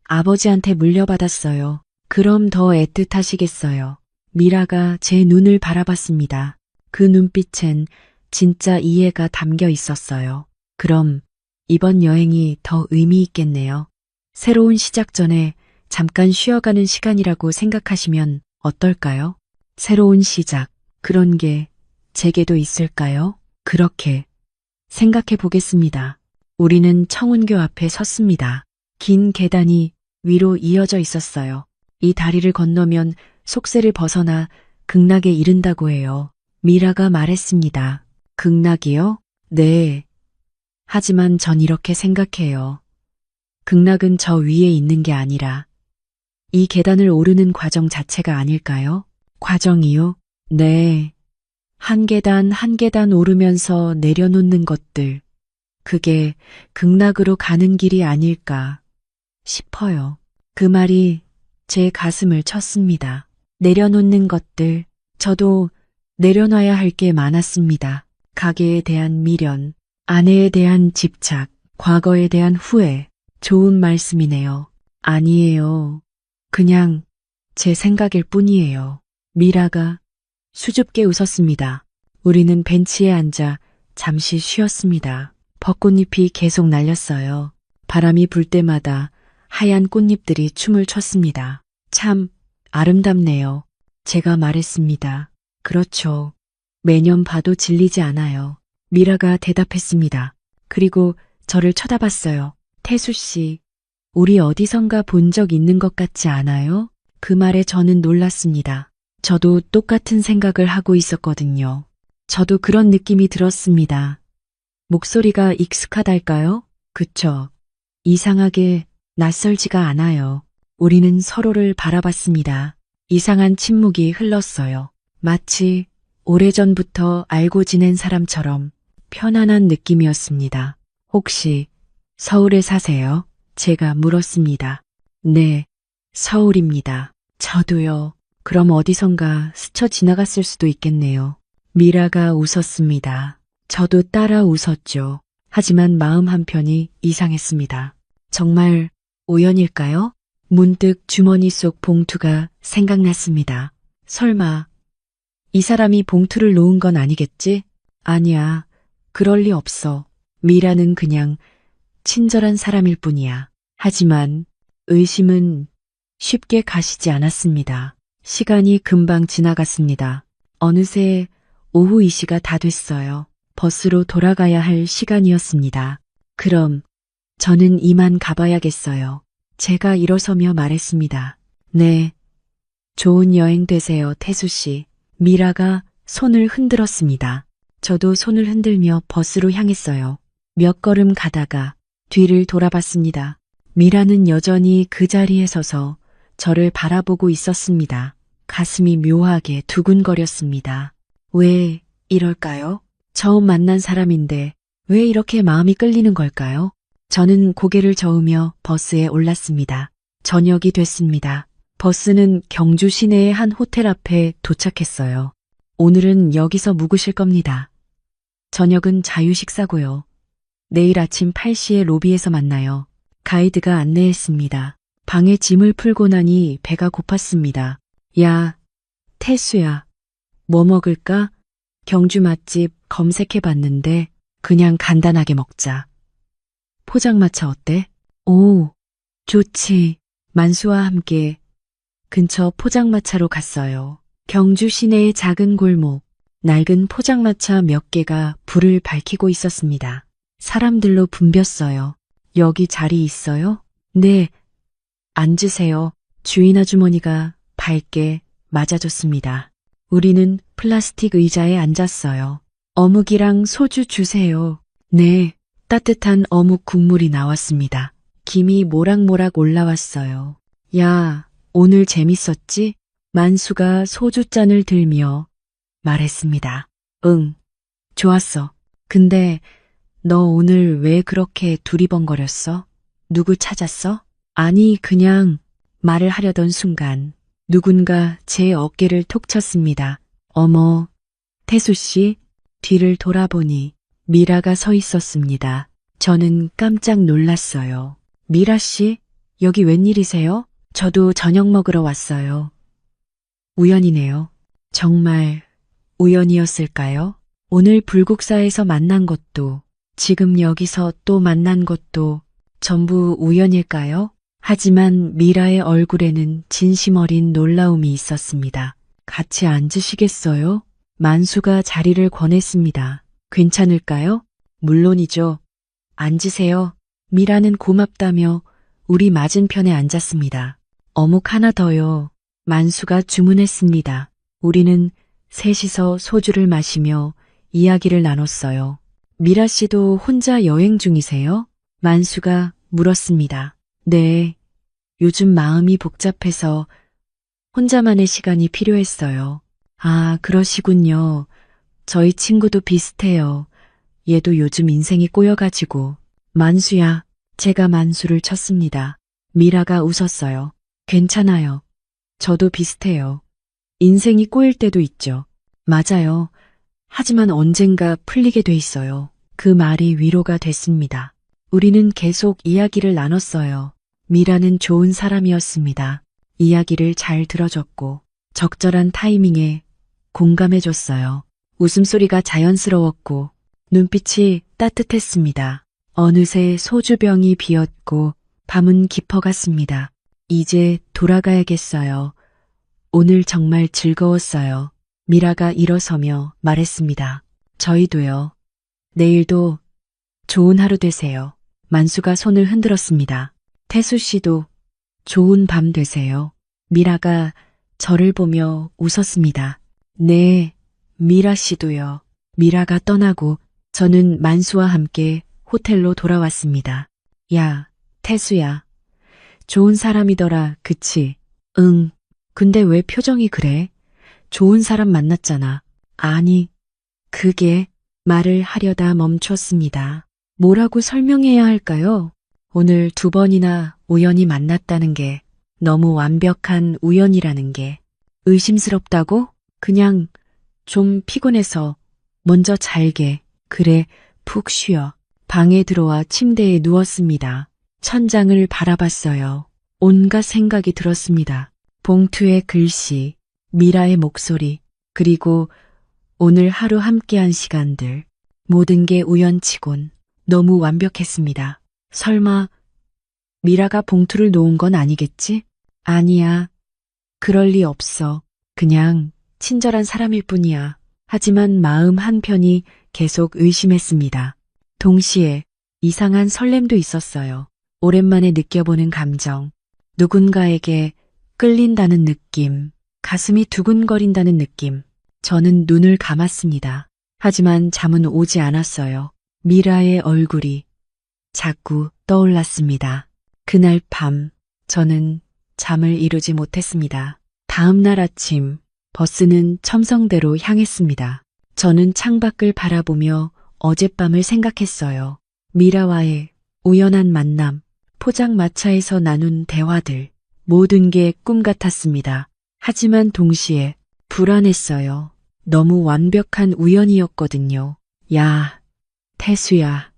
[SPEAKER 1] 아버지한테 물려받았어요. 그럼 더 애틋하시겠어요. 미라가 제 눈을 바라봤습니다. 그 눈빛엔 진짜 이해가 담겨 있었어요. 그럼 이번 여행이 더 의미 있겠네요. 새로운 시작 전에 잠깐 쉬어가는 시간이라고 생각하시면 어떨까요? 새로운 시작, 그런 게 제게도 있을까요? 그렇게 생각해 보겠습니다. 우리는 청운교 앞에 섰습니다. 긴 계단이 위로 이어져 있었어요. 이 다리를 건너면 속세를 벗어나 극락에 이른다고 해요. 미라가 말했습니다. 극락이요? 네. 하지만 전 이렇게 생각해요. 극락은 저 위에 있는 게 아니라 이 계단을 오르는 과정 자체가 아닐까요? 과정이요? 네. 한 계단 한 계단 오르면서 내려놓는 것들. 그게 극락으로 가는 길이 아닐까 싶어요. 그 말이 제 가슴을 쳤습니다. 내려놓는 것들. 저도 내려놔야 할 게 많았습니다. 가게에 대한 미련, 아내에 대한 집착, 과거에 대한 후회. 좋은 말씀이네요. 아니에요. 그냥 제 생각일 뿐이에요. 미라가 수줍게 웃었습니다. 우리는 벤치에 앉아 잠시 쉬었습니다. 벚꽃잎이 계속 날렸어요. 바람이 불 때마다 하얀 꽃잎들이 춤을 췄습니다. 참 아름답네요. 제가 말했습니다. 그렇죠. 매년 봐도 질리지 않아요. 미라가 대답했습니다. 그리고 저를 쳐다봤어요. 태수 씨, 우리 어디선가 본 적 있는 것 같지 않아요? 그 말에 저는 놀랐습니다. 저도 똑같은 생각을 하고 있었거든요. 저도 그런 느낌이 들었습니다. 목소리가 익숙하달까요? 그쵸. 이상하게 낯설지가 않아요. 우리는 서로를 바라봤습니다. 이상한 침묵이 흘렀어요. 마치 오래전부터 알고 지낸 사람처럼 편안한 느낌이었습니다. 혹시 서울에 사세요? 제가 물었습니다. 네, 서울입니다. 저도요. 그럼 어디선가 스쳐 지나갔을 수도 있겠네요. 미라가 웃었습니다. 저도 따라 웃었죠. 하지만 마음 한편이 이상했습니다. 정말 우연일까요? 문득 주머니 속 봉투가 생각났습니다. 설마 이 사람이 봉투를 놓은 건 아니겠지? 아니야. 그럴 리 없어. 미라는 그냥 친절한 사람일 뿐이야. 하지만 의심은 쉽게 가시지 않았습니다. 시간이 금방 지나갔습니다. 어느새 오후 2시가 다 됐어요. 버스로 돌아가야 할 시간이었습니다. 그럼 저는 이만 가봐야겠어요. 제가 일어서며 말했습니다. 네. 좋은 여행 되세요, 태수 씨. 미라가 손을 흔들었습니다. 저도 손을 흔들며 버스로 향했어요. 몇 걸음 가다가 뒤를 돌아봤습니다. 미라는 여전히 그 자리에 서서 저를 바라보고 있었습니다. 가슴이 묘하게 두근거렸습니다. 왜 이럴까요? 처음 만난 사람인데 왜 이렇게 마음이 끌리는 걸까요? 저는 고개를 저으며 버스에 올랐습니다. 저녁이 됐습니다. 버스는 경주 시내의 한 호텔 앞에 도착했어요. 오늘은 여기서 묵으실 겁니다. 저녁은 자유 식사고요. 내일 아침 8시에 로비에서 만나요. 가이드가 안내했습니다. 방에 짐을 풀고 나니 배가 고팠습니다. 야, 태수야. 뭐 먹을까? 경주 맛집 검색해 봤는데 그냥 간단하게 먹자. 포장마차 어때? 오, 좋지. 만수와 함께 근처 포장마차로 갔어요. 경주 시내의 작은 골목, 낡은 포장마차 몇 개가 불을 밝히고 있었습니다. 사람들로 붐볐어요. 여기 자리 있어요? 네. 앉으세요. 주인 아주머니가 밝게 맞아줬습니다. 우리는 플라스틱 의자에 앉았어요. 어묵이랑 소주 주세요. 네. 따뜻한 어묵 국물이 나왔습니다. 김이 모락모락 올라왔어요. 야, 오늘 재밌었지? 만수가 소주잔을 들며 말했습니다. 응, 좋았어. 근데 너 오늘 왜 그렇게 두리번거렸어? 누구 찾았어? 아니, 그냥 말을 하려던 순간 누군가 제 어깨를 톡 쳤습니다. 어머, 태수 씨, 뒤를 돌아보니 미라가 서 있었습니다. 저는 깜짝 놀랐어요. 미라 씨, 여기 웬일이세요? 저도 저녁 먹으러 왔어요. 우연이네요. 정말 우연이었을까요? 오늘 불국사에서 만난 것도, 지금 여기서 또 만난 것도 전부 우연일까요? 하지만 미라의 얼굴에는 진심 어린 놀라움이 있었습니다. 같이 앉으시겠어요? 만수가 자리를 권했습니다. 괜찮을까요? 물론이죠. 앉으세요. 미라는 고맙다며 우리 맞은편에 앉았습니다. 어묵 하나 더요. 만수가 주문했습니다. 우리는 셋이서 소주를 마시며 이야기를 나눴어요. 미라 씨도 혼자 여행 중이세요? 만수가 물었습니다. 네. 요즘 마음이 복잡해서 혼자만의 시간이 필요했어요. 아, 그러시군요. 저희 친구도 비슷해요. 얘도 요즘 인생이 꼬여가지고. 만수야, 제가 만수를 쳤습니다. 미라가 웃었어요. 괜찮아요. 저도 비슷해요. 인생이 꼬일 때도 있죠. 맞아요. 하지만 언젠가 풀리게 돼 있어요. 그 말이 위로가 됐습니다. 우리는 계속 이야기를 나눴어요. 미라는 좋은 사람이었습니다. 이야기를 잘 들어줬고 적절한 타이밍에 공감해줬어요. 웃음소리가 자연스러웠고 눈빛이 따뜻했습니다. 어느새 소주병이 비었고 밤은 깊어갔습니다. 이제 돌아가야겠어요. 오늘 정말 즐거웠어요. 미라가 일어서며 말했습니다. 저희도요. 내일도 좋은 하루 되세요. 만수가 손을 흔들었습니다. 태수 씨도 좋은 밤 되세요. 미라가 저를 보며 웃었습니다. 네, 미라 씨도요. 미라가 떠나고 저는 만수와 함께 호텔로 돌아왔습니다. 야, 태수야. 좋은 사람이더라, 그치? 응. 근데 왜 표정이 그래? 좋은 사람 만났잖아. 아니, 그게 말을 하려다 멈췄습니다. 뭐라고 설명해야 할까요? 오늘 2번이나 우연히 만났다는 게 너무 완벽한 우연이라는 게 의심스럽다고? 그냥 좀 피곤해서 먼저 잘게. 그래, 푹 쉬어. 방에 들어와 침대에 누웠습니다. 천장을 바라봤어요. 온갖 생각이 들었습니다. 봉투의 글씨, 미라의 목소리, 그리고 오늘 하루 함께한 시간들. 모든 게 우연치곤 너무 완벽했습니다. 설마 미라가 봉투를 놓은 건 아니겠지? 아니야. 그럴 리 없어. 그냥 친절한 사람일 뿐이야. 하지만 마음 한편이 계속 의심했습니다. 동시에 이상한 설렘도 있었어요. 오랜만에 느껴보는 감정. 누군가에게 끌린다는 느낌. 가슴이 두근거린다는 느낌. 저는 눈을 감았습니다. 하지만 잠은 오지 않았어요. 미라의 얼굴이 자꾸 떠올랐습니다. 그날 밤 저는 잠을 이루지 못했습니다. 다음 날 아침 버스는 첨성대로 향했습니다. 저는 창밖을 바라보며 어젯밤을 생각했어요. 미라와의 우연한 만남, 포장마차에서 나눈 대화들, 모든 게 꿈 같았습니다. 하지만 동시에 불안했어요. 너무 완벽한 우연이었거든요. 야, 태수야,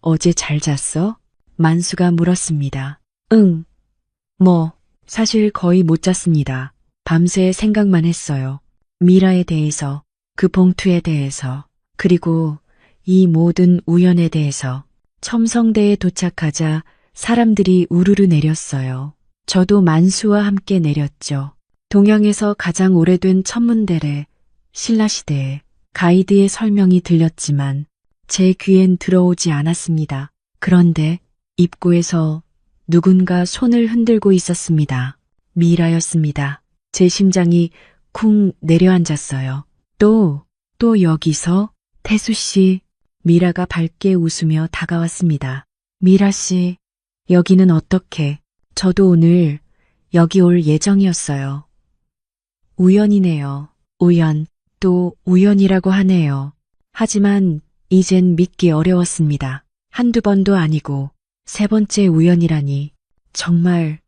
[SPEAKER 1] 어제 잘 잤어? 만수가 물었습니다. 응, 사실 거의 못 잤습니다. 밤새 생각만 했어요. 미라에 대해서, 그 봉투에 대해서, 그리고 이 모든 우연에 대해서. 첨성대에 도착하자 사람들이 우르르 내렸어요. 저도 만수와 함께 내렸죠. 동양에서 가장 오래된 천문대래, 신라시대에 가이드의 설명이 들렸지만 제 귀엔 들어오지 않았습니다. 그런데 입구에서 누군가 손을 흔들고 있었습니다. 미라였습니다. 제 심장이 쿵 내려앉았어요. 또 여기서 태수 씨, 미라가 밝게 웃으며 다가왔습니다. 미라 씨, 여기는 어떻게? 저도 오늘 여기 올 예정이었어요. 우연이네요. 우연, 또 우연이라고 하네요. 하지만 이젠 믿기 어려웠습니다. 한두 번도 아니고 세 번째 우연이라니. 정말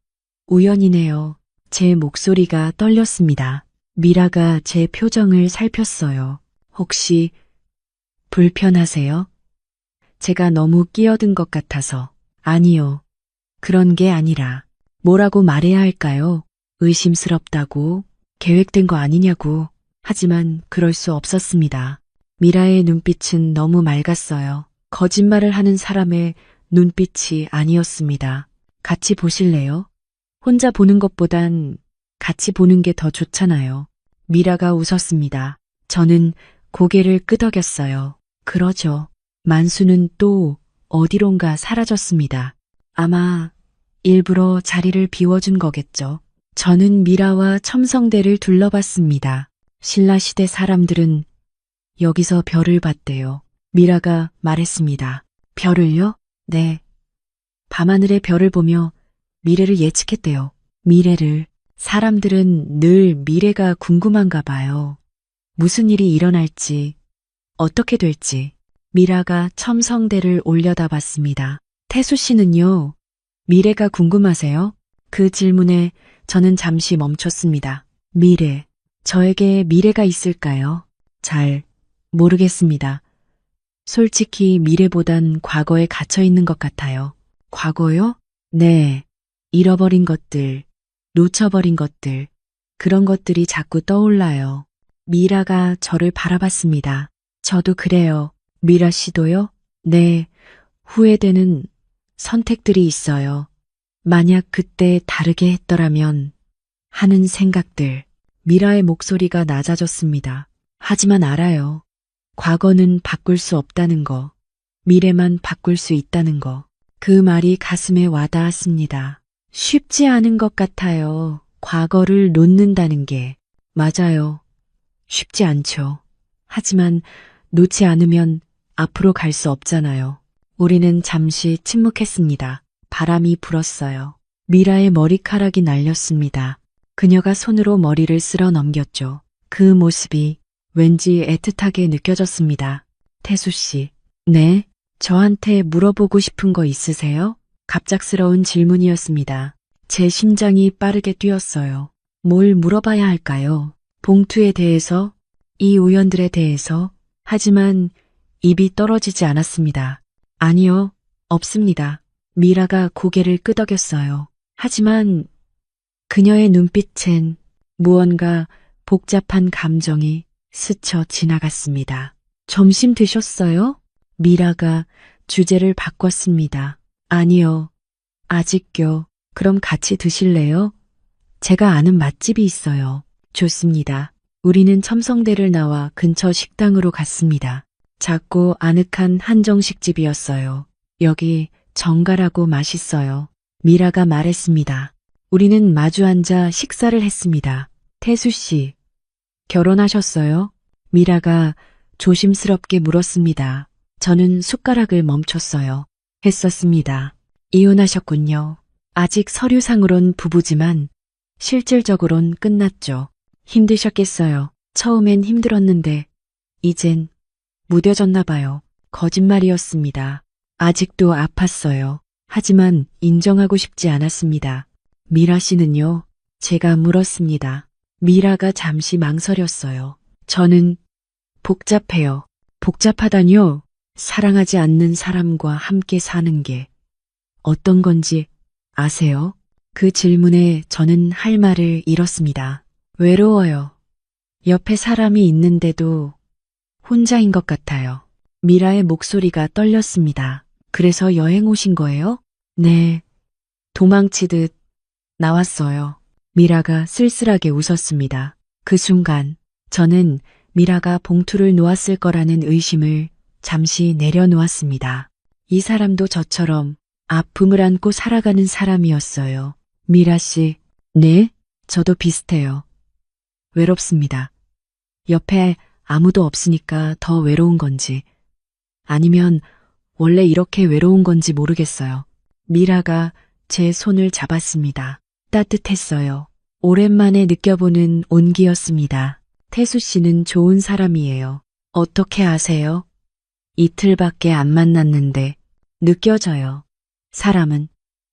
[SPEAKER 1] 우연이네요. 제 목소리가 떨렸습니다. 미라가 제 표정을 살폈어요. 혹시 불편하세요? 제가 너무 끼어든 것 같아서. 아니요. 그런 게 아니라 뭐라고 말해야 할까요? 의심스럽다고, 계획된 거 아니냐고. 하지만 그럴 수 없었습니다. 미라의 눈빛은 너무 맑았어요. 거짓말을 하는 사람의 눈빛이 아니었습니다. 같이 보실래요? 혼자 보는 것보단 같이 보는 게 더 좋잖아요. 미라가 웃었습니다. 저는 고개를 끄덕였어요. 그러죠. 만수는 또 어디론가 사라졌습니다. 아마 일부러 자리를 비워준 거겠죠. 저는 미라와 첨성대를 둘러봤습니다. 신라시대 사람들은 여기서 별을 봤대요. 미라가 말했습니다. 별을요? 네. 밤하늘의 별을 보며 미래를 예측했대요. 미래를. 사람들은 늘 미래가 궁금한가 봐요. 무슨 일이 일어날지, 어떻게 될지. 미라가 첨성대를 올려다 봤습니다. 태수 씨는요? 미래가 궁금하세요? 그 질문에 저는 잠시 멈췄습니다. 미래. 저에게 미래가 있을까요? 잘 모르겠습니다. 솔직히 미래보단 과거에 갇혀 있는 것 같아요. 과거요? 네. 잃어버린 것들, 놓쳐버린 것들, 그런 것들이 자꾸 떠올라요. 미라가 저를 바라봤습니다. 저도 그래요. 미라 씨도요? 네. 후회되는 선택들이 있어요. 만약 그때 다르게 했더라면 하는 생각들. 미라의 목소리가 낮아졌습니다. 하지만 알아요. 과거는 바꿀 수 없다는 거. 미래만 바꿀 수 있다는 거. 그 말이 가슴에 와닿았습니다. 쉽지 않은 것 같아요. 과거를 놓는다는 게. 맞아요. 쉽지 않죠. 하지만 놓지 않으면 앞으로 갈 수 없잖아요. 우리는 잠시 침묵했습니다. 바람이 불었어요. 미라의 머리카락이 날렸습니다. 그녀가 손으로 머리를 쓸어 넘겼죠. 그 모습이 왠지 애틋하게 느껴졌습니다. 태수 씨. 네? 저한테 물어보고 싶은 거 있으세요? 갑작스러운 질문이었습니다. 제 심장이 빠르게 뛰었어요. 뭘 물어봐야 할까요? 봉투에 대해서, 이 우연들에 대해서. 하지만 입이 떨어지지 않았습니다. 아니요, 없습니다. 미라가 고개를 끄덕였어요. 하지만 그녀의 눈빛엔 무언가 복잡한 감정이 스쳐 지나갔습니다. 점심 드셨어요? 미라가 주제를 바꿨습니다. 아니요, 아직요. 그럼 같이 드실래요? 제가 아는 맛집이 있어요. 좋습니다. 우리는 첨성대를 나와 근처 식당으로 갔습니다. 작고 아늑한 한정식집이었어요. 여기 정갈하고 맛있어요. 미라가 말했습니다. 우리는 마주 앉아 식사를 했습니다. 태수 씨, 결혼하셨어요? 미라가 조심스럽게 물었습니다. 저는 숟가락을 멈췄어요. 했었습니다. 이혼하셨군요. 아직 서류상으론 부부지만 실질적으론 끝났죠. 힘드셨겠어요. 처음엔 힘들었는데 이젠 무뎌졌나 봐요. 거짓말이었습니다. 아직도 아팠어요. 하지만 인정하고 싶지 않았습니다. 미라 씨는요? 제가 물었습니다. 미라가 잠시 망설였어요. 저는 복잡해요. 복잡하다뇨? 사랑하지 않는 사람과 함께 사는 게 어떤 건지 아세요? 그 질문에 저는 할 말을 잃었습니다. 외로워요. 옆에 사람이 있는데도 혼자인 것 같아요. 미라의 목소리가 떨렸습니다. 그래서 여행 오신 거예요? 네. 도망치듯 나왔어요. 미라가 쓸쓸하게 웃었습니다. 그 순간 저는 미라가 봉투를 놓았을 거라는 의심을 잠시 내려놓았습니다. 이 사람도 저처럼 아픔을 안고 살아가는 사람이었어요. 미라 씨, 네? 저도 비슷해요. 외롭습니다. 옆에 아무도 없으니까 더 외로운 건지, 아니면 원래 이렇게 외로운 건지 모르겠어요. 미라가 제 손을 잡았습니다. 따뜻했어요. 오랜만에 느껴보는 온기였습니다. 태수 씨는 좋은 사람이에요. 어떻게 아세요? 이틀밖에 안 만났는데 느껴져요. 사람은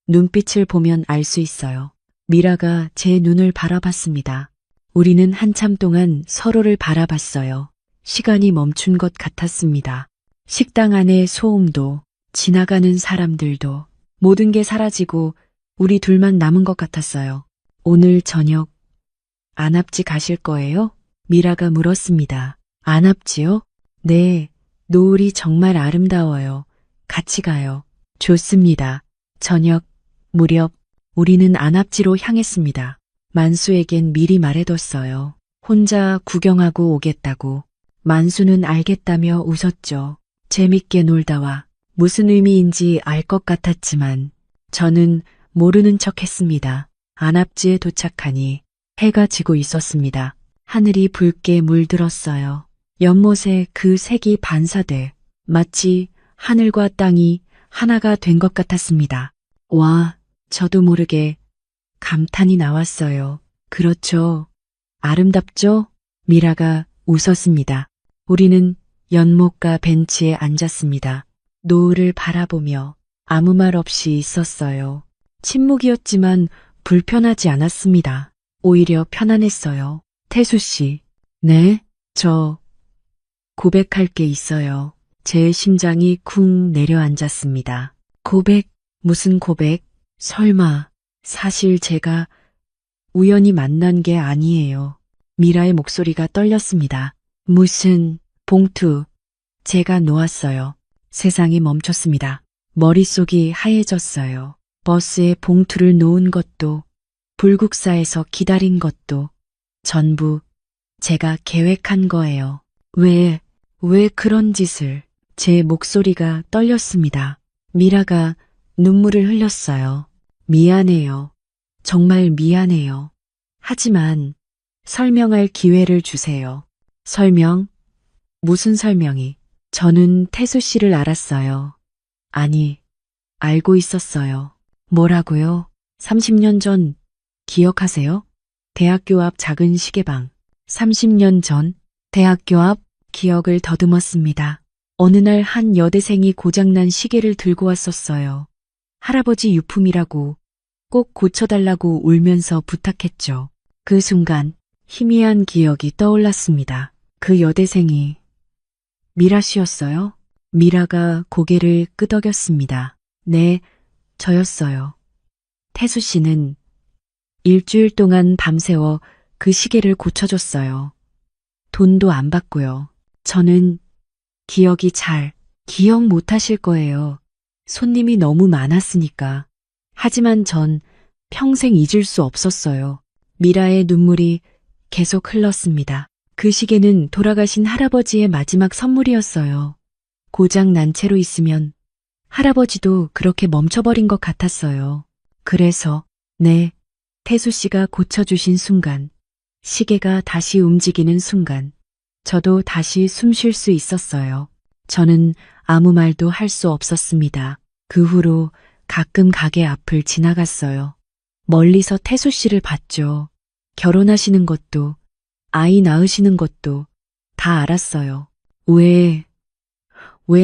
[SPEAKER 1] 눈빛을 보면 알 수 있어요. 미라가 제 눈을 바라봤습니다. 우리는 한참 동안 서로를 바라봤어요. 시간이 멈춘 것 같았습니다. 식당 안의 소음도, 지나가는 사람들도, 모든 게 사라지고 우리 둘만 남은 것 같았어요. 오늘 저녁 안압지 가실 거예요? 미라가 물었습니다. 안압지요? 네, 노을이 정말 아름다워요. 같이 가요. 좋습니다. 저녁 무렵 우리는 안압지로 향했습니다. 만수에겐 미리 말해뒀어요. 혼자 구경하고 오겠다고. 만수는 알겠다며 웃었죠. 재밌게 놀다와 무슨 의미인지 알 것 같았지만 저는 모르는 척 했습니다. 안압지에 도착하니 해가 지고 있었습니다. 하늘이 붉게 물들었어요. 연못에 그 색이 반사돼 마치 하늘과 땅이 하나가 된 것 같았습니다. 와, 저도 모르게 감탄이 나왔어요. 그렇죠. 아름답죠? 미라가 웃었습니다. 우리는 연못가 벤치에 앉았습니다. 노을을 바라보며 아무 말 없이 있었어요. 침묵이었지만 불편하지 않았습니다. 오히려 편안했어요. 태수 씨, 네? 저 고백할 게 있어요. 제 심장이 쿵 내려앉았습니다. 고백? 무슨 고백? 설마, 사실 제가 우연히 만난 게 아니에요. 미라의 목소리가 떨렸습니다. 무슨 봉투? 제가 놓았어요. 세상이 멈췄습니다. 머릿속이 하얘졌어요. 버스에 봉투를 놓은 것도, 불국사에서 기다린 것도 전부 제가 계획한 거예요. 왜 그런 짓을? 제 목소리가 떨렸습니다. 미라가 눈물을 흘렸어요. 미안해요. 정말 미안해요. 하지만 설명할 기회를 주세요. 설명? 무슨 설명이? 저는 태수 씨를 알았어요. 아니, 알고 있었어요. 뭐라고요? 30년 전 기억하세요? 대학교 앞 작은 시계방. 30년 전 대학교 앞 기억을 더듬었습니다. 어느 날 한 여대생이 고장난 시계를 들고 왔었어요. 할아버지 유품이라고 꼭 고쳐달라고 울면서 부탁했죠. 그 순간 희미한 기억이 떠올랐습니다. 그 여대생이 미라 씨였어요? 미라가 고개를 끄덕였습니다. 네, 저였어요. 태수 씨는 일주일 동안 밤새워 그 시계를 고쳐줬어요. 돈도 안 받고요. 저는 기억 못하실 거예요. 손님이 너무 많았으니까. 하지만 전 평생 잊을 수 없었어요. 미라의 눈물이 계속 흘렀습니다. 그 시계는 돌아가신 할아버지의 마지막 선물이었어요. 고장 난 채로 있으면 할아버지도 그렇게 멈춰버린 것 같았어요. 그래서, 네, 태수 씨가 고쳐주신 순간, 시계가 다시 움직이는 순간, 저도 다시 숨 쉴 수 있었어요. 저는 아무 말도 할 수 없었습니다. 그 후로 가끔 가게 앞을 지나갔어요. 멀리서 태수 씨를 봤죠. 결혼하시는 것도, 아이 낳으시는 것도 다 알았어요. 왜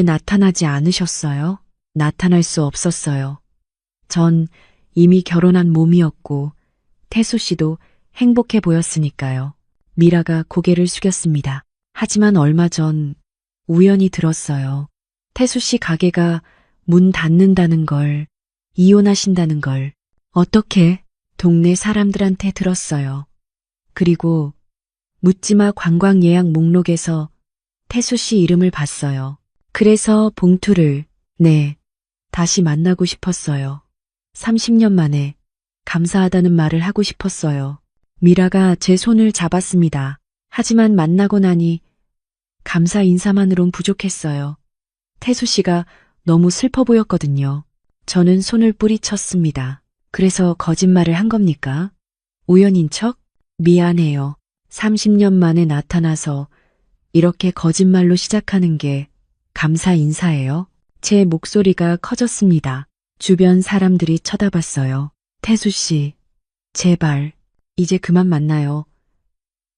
[SPEAKER 1] 나타나지 않으셨어요? 나타날 수 없었어요. 전 이미 결혼한 몸이었고 태수 씨도 행복해 보였으니까요. 미라가 고개를 숙였습니다. 하지만 얼마 전 우연히 들었어요. 태수 씨 가게가 문 닫는다는 걸, 이혼하신다는 걸. 어떻게? 동네 사람들한테 들었어요. 그리고 묻지마 관광 예약 목록에서 태수 씨 이름을 봤어요. 그래서 봉투를, 네, 다시 만나고 싶었어요. 30년 만에 감사하다는 말을 하고 싶었어요. 미라가 제 손을 잡았습니다. 하지만 만나고 나니 감사 인사만으론 부족했어요. 태수 씨가 너무 슬퍼 보였거든요. 저는 손을 뿌리쳤습니다. 그래서 거짓말을 한 겁니까? 우연인 척? 미안해요. 30년 만에 나타나서 이렇게 거짓말로 시작하는 게 감사 인사예요? 제 목소리가 커졌습니다. 주변 사람들이 쳐다봤어요. 태수 씨, 제발, 이제 그만 만나요.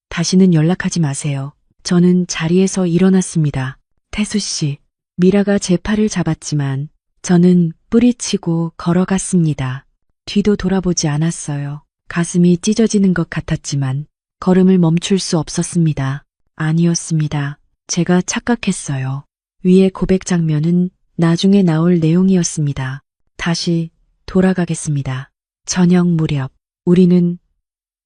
[SPEAKER 1] 다시는 연락하지 마세요. 저는 자리에서 일어났습니다. 태수 씨, 미라가 제 팔을 잡았지만 저는 뿌리치고 걸어갔습니다. 뒤도 돌아보지 않았어요. 가슴이 찢어지는 것 같았지만 걸음을 멈출 수 없었습니다. 아니었습니다. 제가 착각했어요. 위의 고백 장면은 나중에 나올 내용이었습니다. 다시 돌아가겠습니다. 저녁 무렵 우리는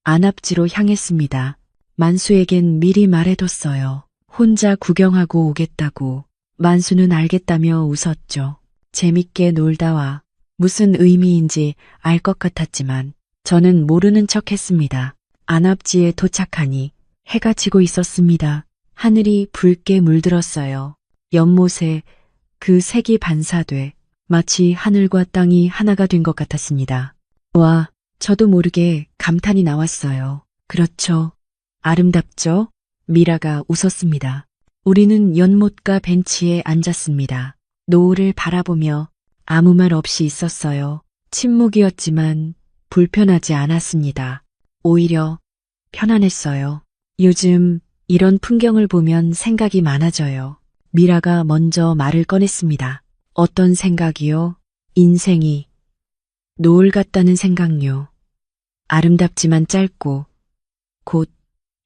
[SPEAKER 1] 안압지로 향했습니다. 만수에겐 미리 말해뒀어요. 혼자 구경하고 오겠다고. 만수는 알겠다며 웃었죠. 재밌게 놀다 와. 무슨 의미인지 알 것 같았지만 저는 모르는 척 했습니다. 안압지에 도착하니 해가 지고 있었습니다. 하늘이 붉게 물들었어요. 연못에 그 색이 반사돼 마치 하늘과 땅이 하나가 된 것 같았습니다. 와, 저도 모르게 감탄이 나왔어요. 그렇죠. 아름답죠? 미라가 웃었습니다. 우리는 연못가 벤치에 앉았습니다. 노을을 바라보며 아무 말 없이 있었어요. 침묵이었지만 불편하지 않았습니다. 오히려 편안했어요. 요즘 이런 풍경을 보면 생각이 많아져요. 미라가 먼저 말을 꺼냈습니다. 어떤 생각이요? 인생이 노을 같다는 생각요. 아름답지만 짧고 곧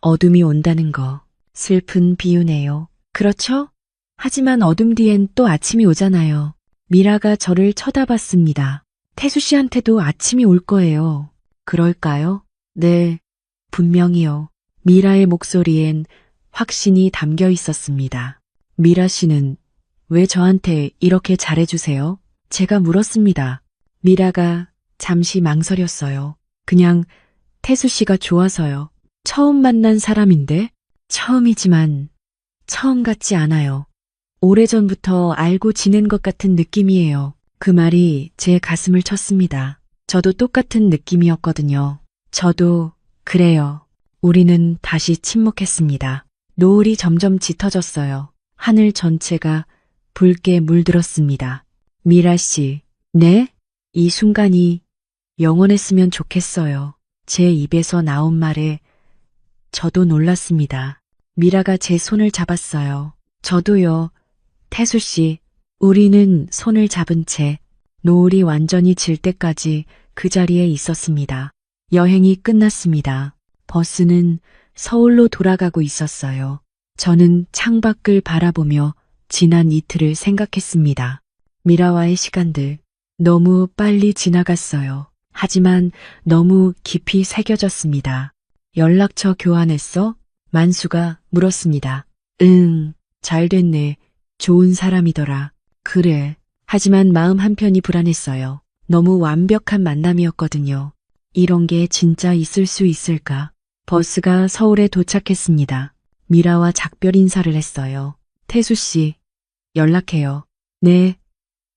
[SPEAKER 1] 어둠이 온다는 거. 슬픈 비유네요. 그렇죠? 하지만 어둠 뒤엔 또 아침이 오잖아요. 미라가 저를 쳐다봤습니다. 태수 씨한테도 아침이 올 거예요. 그럴까요? 네, 분명히요. 미라의 목소리엔 확신이 담겨 있었습니다. 미라 씨는 왜 저한테 이렇게 잘해주세요? 제가 물었습니다. 미라가 잠시 망설였어요. 그냥 태수 씨가 좋아서요. 처음 만난 사람인데? 처음이지만 처음 같지 않아요. 오래전부터 알고 지낸 것 같은 느낌이에요. 그 말이 제 가슴을 쳤습니다. 저도 똑같은 느낌이었거든요. 저도 그래요. 우리는 다시 침묵했습니다. 노을이 점점 짙어졌어요. 하늘 전체가 붉게 물들었습니다. 미라 씨, 네? 이 순간이 영원했으면 좋겠어요. 제 입에서 나온 말에 저도 놀랐습니다. 미라가 제 손을 잡았어요. 저도요. 태수 씨, 우리는 손을 잡은 채 노을이 완전히 질 때까지 그 자리에 있었습니다. 여행이 끝났습니다. 버스는 서울로 돌아가고 있었어요. 저는 창밖을 바라보며 지난 이틀을 생각했습니다. 미라와의 시간들 너무 빨리 지나갔어요. 하지만 너무 깊이 새겨졌습니다. 연락처 교환했어? 만수가 물었습니다. 응, 잘 됐네. 좋은 사람이더라. 그래. 하지만 마음 한편이 불안했어요. 너무 완벽한 만남이었거든요. 이런 게 진짜 있을 수 있을까? 버스가 서울에 도착했습니다. 미라와 작별 인사를 했어요. 태수 씨, 연락해요. 네,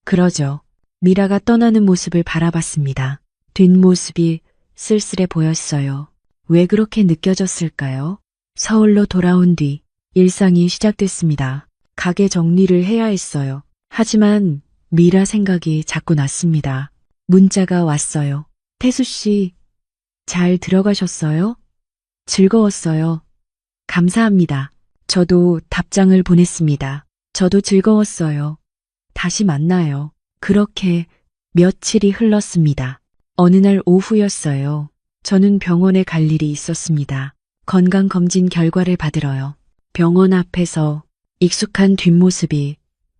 [SPEAKER 1] 그러죠. 미라가 떠나는 모습을 바라봤습니다. 뒷모습이 쓸쓸해 보였어요. 왜 그렇게 느껴졌을까요? 서울로 돌아온 뒤 일상이 시작됐습니다. 가게 정리를 해야 했어요. 하지만 미라 생각이 자꾸 났습니다. 문자가 왔어요. 태수 씨, 잘 들어가셨어요? 즐거웠어요. 감사합니다. 저도 답장을 보냈습니다. 저도 즐거웠어요. 다시 만나요. 그렇게 며칠이 흘렀습니다. 어느 날 오후였어요. 저는 병원에 갈 일이 있었습니다. 건강검진 결과를 받으러요. 병원 앞에서 익숙한 뒷모습이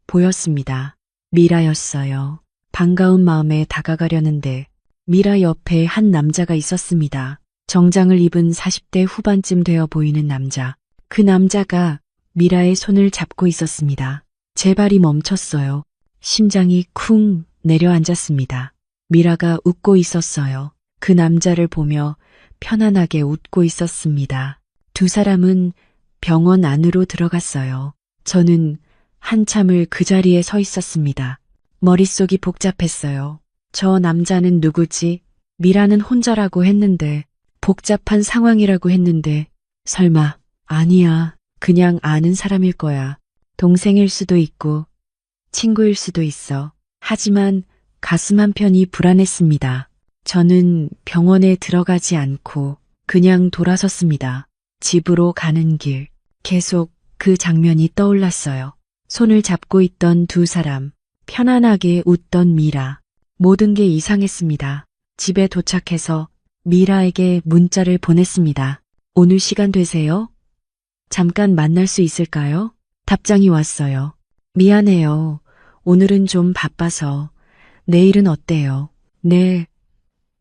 [SPEAKER 1] 보였습니다. 미라였어요. 반가운 마음에 다가가려는데 미라 옆에 한 남자가 있었습니다. 정장을 입은 40대 후반쯤 되어 보이는 남자. 그 남자가 미라의 손을 잡고 있었습니다. 제 발이 멈췄어요. 심장이 쿵 내려앉았습니다. 미라가 웃고 있었어요. 그 남자를 보며 편안하게 웃고 있었습니다. 두 사람은 병원 안으로 들어갔어요. 저는 한참을 그 자리에 서 있었습니다. 머릿속이 복잡했어요. 저 남자는 누구지? 미라는 혼자라고 했는데, 복잡한 상황이라고 했는데, 설마, 아니야. 그냥 아는 사람일 거야. 동생일 수도 있고, 친구일 수도 있어. 하지만 가슴 한편이 불안했습니다. 저는 병원에 들어가지 않고 그냥 돌아섰습니다. 집으로 가는 길, 계속 그 장면이 떠올랐어요. 손을 잡고 있던 두 사람, 편안하게 웃던 미라. 모든 게 이상했습니다. 집에 도착해서 미라에게 문자를 보냈습니다. 오늘 시간 되세요? 잠깐 만날 수 있을까요? 답장이 왔어요. 미안해요. 오늘은 좀 바빠서. 내일은 어때요? 네,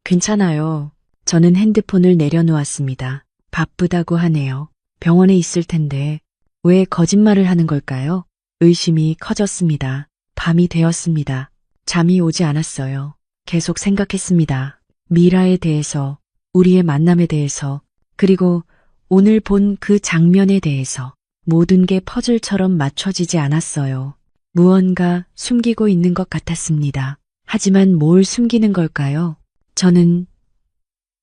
[SPEAKER 1] 괜찮아요. 저는 핸드폰을 내려놓았습니다. 바쁘다고 하네요. 병원에 있을 텐데 왜 거짓말을 하는 걸까요? 의심이 커졌습니다. 밤이 되었습니다. 잠이 오지 않았어요. 계속 생각했습니다. 미라에 대해서, 우리의 만남에 대해서, 그리고 오늘 본 그 장면에 대해서. 모든 게 퍼즐처럼 맞춰지지 않았어요. 무언가 숨기고 있는 것 같았습니다. 하지만 뭘 숨기는 걸까요? 저는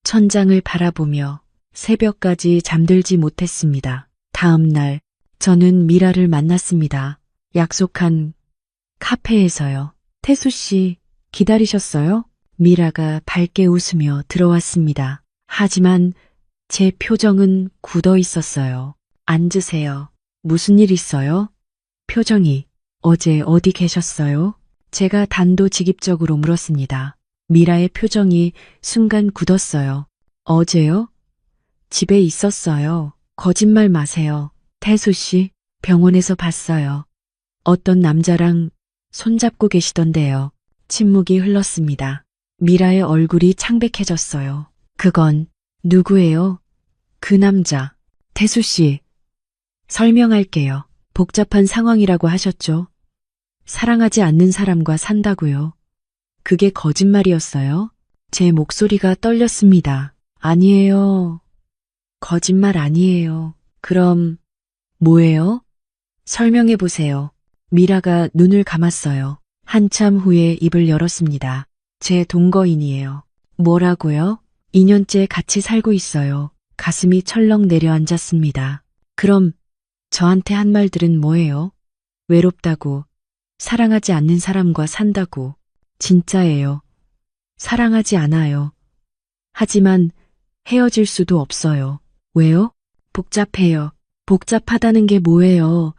[SPEAKER 1] 천장을 바라보며 새벽까지 잠들지 못했습니다. 다음 날 저는 미라를 만났습니다. 약속한 카페에서요. 태수 씨, 기다리셨어요? 미라가 밝게 웃으며 들어왔습니다. 하지만 제 표정은 굳어 있었어요. 앉으세요. 무슨 일 있어요? 표정이 어제 어디 계셨어요? 제가 단도직입적으로 물었습니다. 미라의 표정이 순간 굳었어요. 어제요? 집에 있었어요. 거짓말 마세요. 태수 씨, 병원에서 봤어요. 어떤 남자랑 손잡고 계시던데요. 침묵이 흘렀습니다. 미라의 얼굴이 창백해졌어요. 그건 누구예요? 그 남자. 태수 씨, 설명할게요. 복잡한 상황이라고 하셨죠? 사랑하지 않는 사람과 산다고요. 그게 거짓말이었어요? 제 목소리가 떨렸습니다. 아니에요. 거짓말 아니에요. 그럼 뭐예요? 설명해 보세요. 미라가 눈을 감았어요. 한참 후에 입을 열었습니다. 제 동거인이에요. 뭐라고요? 2년째 같이 살고 있어요. 가슴이 철렁 내려앉았습니다. 그럼 저한테 한 말들은 뭐예요? 외롭다고, 사랑하지 않는 사람과 산다고. 진짜예요. 사랑하지 않아요. 하지만 헤어질 수도 없어요. 왜요? 복잡해요. 복잡하다는 게 뭐예요?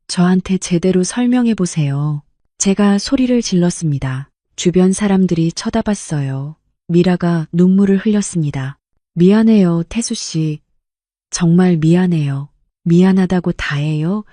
[SPEAKER 1] 저한테 제대로 설명해 보세요. 제가 소리를 질렀습니다. 주변 사람들이 쳐다봤어요. 미라가 눈물을 흘렸습니다. 미안해요, 태수 씨. 정말 미안해요. 미안하다고 다해요?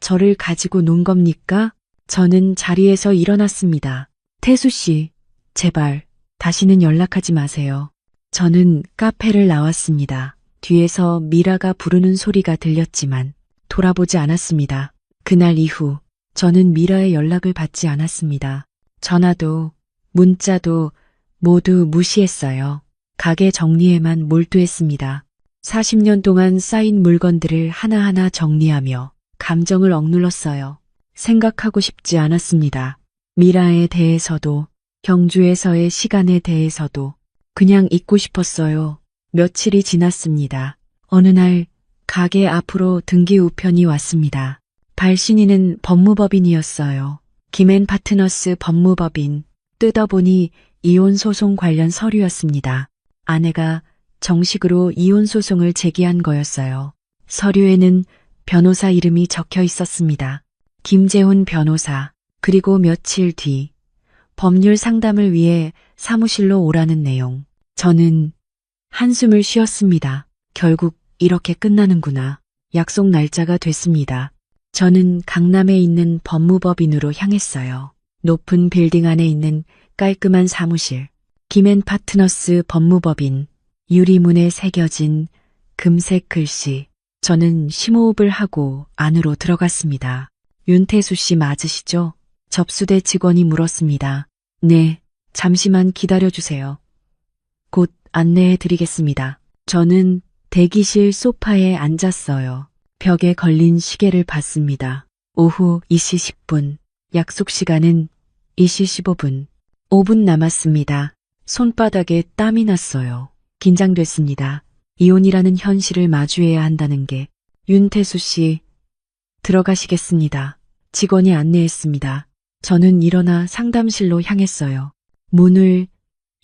[SPEAKER 1] 저를 가지고 논 겁니까? 저는 자리에서 일어났습니다. 태수 씨, 제발 다시는 연락하지 마세요. 저는 카페를 나왔습니다. 뒤에서 미라가 부르는 소리가 들렸지만 돌아보지 않았습니다. 그날 이후 저는 미라의 연락을 받지 않았습니다. 전화도 문자도 모두 무시했어요. 가게 정리에만 몰두했습니다. 40년 동안 쌓인 물건들을 하나하나 정리하며 감정을 억눌렀어요. 생각하고 싶지 않았습니다. 미라에 대해서도 경주에서의 시간에 대해서도 그냥 잊고 싶었어요. 며칠이 지났습니다. 어느 날 가게 앞으로 등기 우편이 왔습니다. 발신인은 법무법인이었어요. 김앤 파트너스 법무법인. 뜯어보니 이혼소송 관련 서류였습니다. 아내가 정식으로 이혼소송을 제기한 거였어요. 서류에는 변호사 이름이 적혀 있었습니다. 김재훈 변호사. 그리고 며칠 뒤 법률 상담을 위해 사무실로 오라는 내용. 저는 한숨을 쉬었습니다. 결국 이렇게 끝나는구나. 약속 날짜가 됐습니다. 저는 강남에 있는 법무법인으로 향했어요. 높은 빌딩 안에 있는 깔끔한 사무실. 김앤 파트너스 법무법인. 유리문에 새겨진 금색 글씨. 저는 심호흡을 하고 안으로 들어갔습니다. 윤태수 씨 맞으시죠? 접수대 직원이 물었습니다. 네, 잠시만 기다려주세요. 곧 안내해 드리겠습니다. 저는 대기실 소파에 앉았어요. 벽에 걸린 시계를 봤습니다. 오후 2시 10분. 약속 시간은 2시 15분. 5분 남았습니다. 손바닥에 땀이 났어요. 긴장됐습니다. 이혼이라는 현실을 마주해야 한다는 게. 윤태수 씨, 들어가시겠습니다. 직원이 안내했습니다. 저는 일어나 상담실로 향했어요. 문을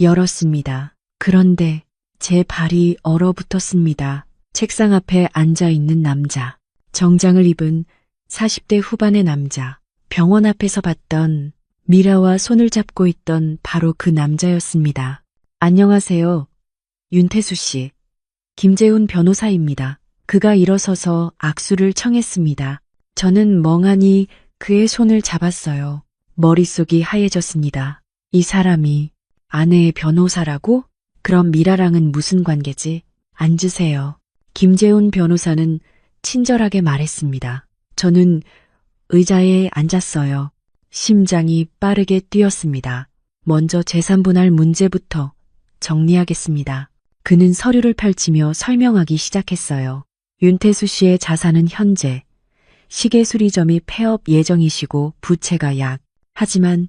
[SPEAKER 1] 열었습니다. 그런데 제 발이 얼어붙었습니다. 책상 앞에 앉아 있는 남자. 정장을 입은 40대 후반의 남자. 병원 앞에서 봤던 미라와 손을 잡고 있던 바로 그 남자였습니다. 안녕하세요. 윤태수 씨. 김재훈 변호사입니다. 그가 일어서서 악수를 청했습니다. 저는 멍하니 그의 손을 잡았어요. 머릿속이 하얘졌습니다. 이 사람이 아내의 변호사라고? 그럼 미라랑은 무슨 관계지? 앉으세요. 김재훈 변호사는 친절하게 말했습니다. 저는 의자에 앉았어요. 심장이 빠르게 뛰었습니다. 먼저 재산분할 문제부터 정리하겠습니다. 그는 서류를 펼치며 설명하기 시작했어요. 윤태수 씨의 자산은 현재 시계 수리점이 폐업 예정이시고 부채가 약. 하지만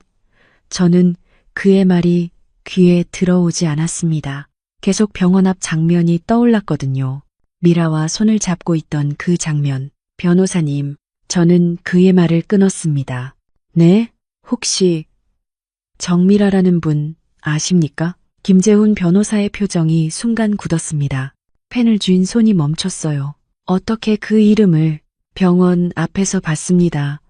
[SPEAKER 1] 저는 그의 말이 귀에 들어오지 않았습니다. 계속 병원 앞 장면이 떠올랐거든요. 미라와 손을 잡고 있던 그 장면. 변호사님, 저는 그의 말을 끊었습니다. 네? 혹시 정미라라는 분 아십니까? 김재훈 변호사의 표정이 순간 굳었습니다. 펜을 쥔 손이 멈췄어요. 어떻게 그 이름을? 병원 앞에서 봤습니다.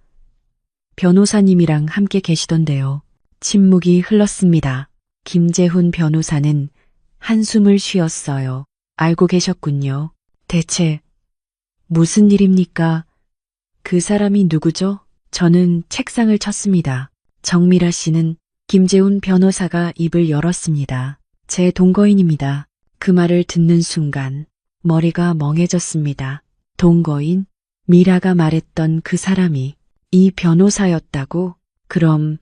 [SPEAKER 1] 변호사님이랑 함께 계시던데요. 침묵이 흘렀습니다. 김재훈 변호사는 한숨을 쉬었어요. 알고 계셨군요. 대체 무슨 일입니까? 그 사람이 누구죠? 저는 책상을 쳤습니다. 정미라 씨는 김재훈 변호사가 입을 열었습니다. 제 동거인입니다. 그 말을 듣는 순간 머리가 멍해졌습니다. 동거인? 미라가 말했던 그 사람이 이 변호사였다고? 그럼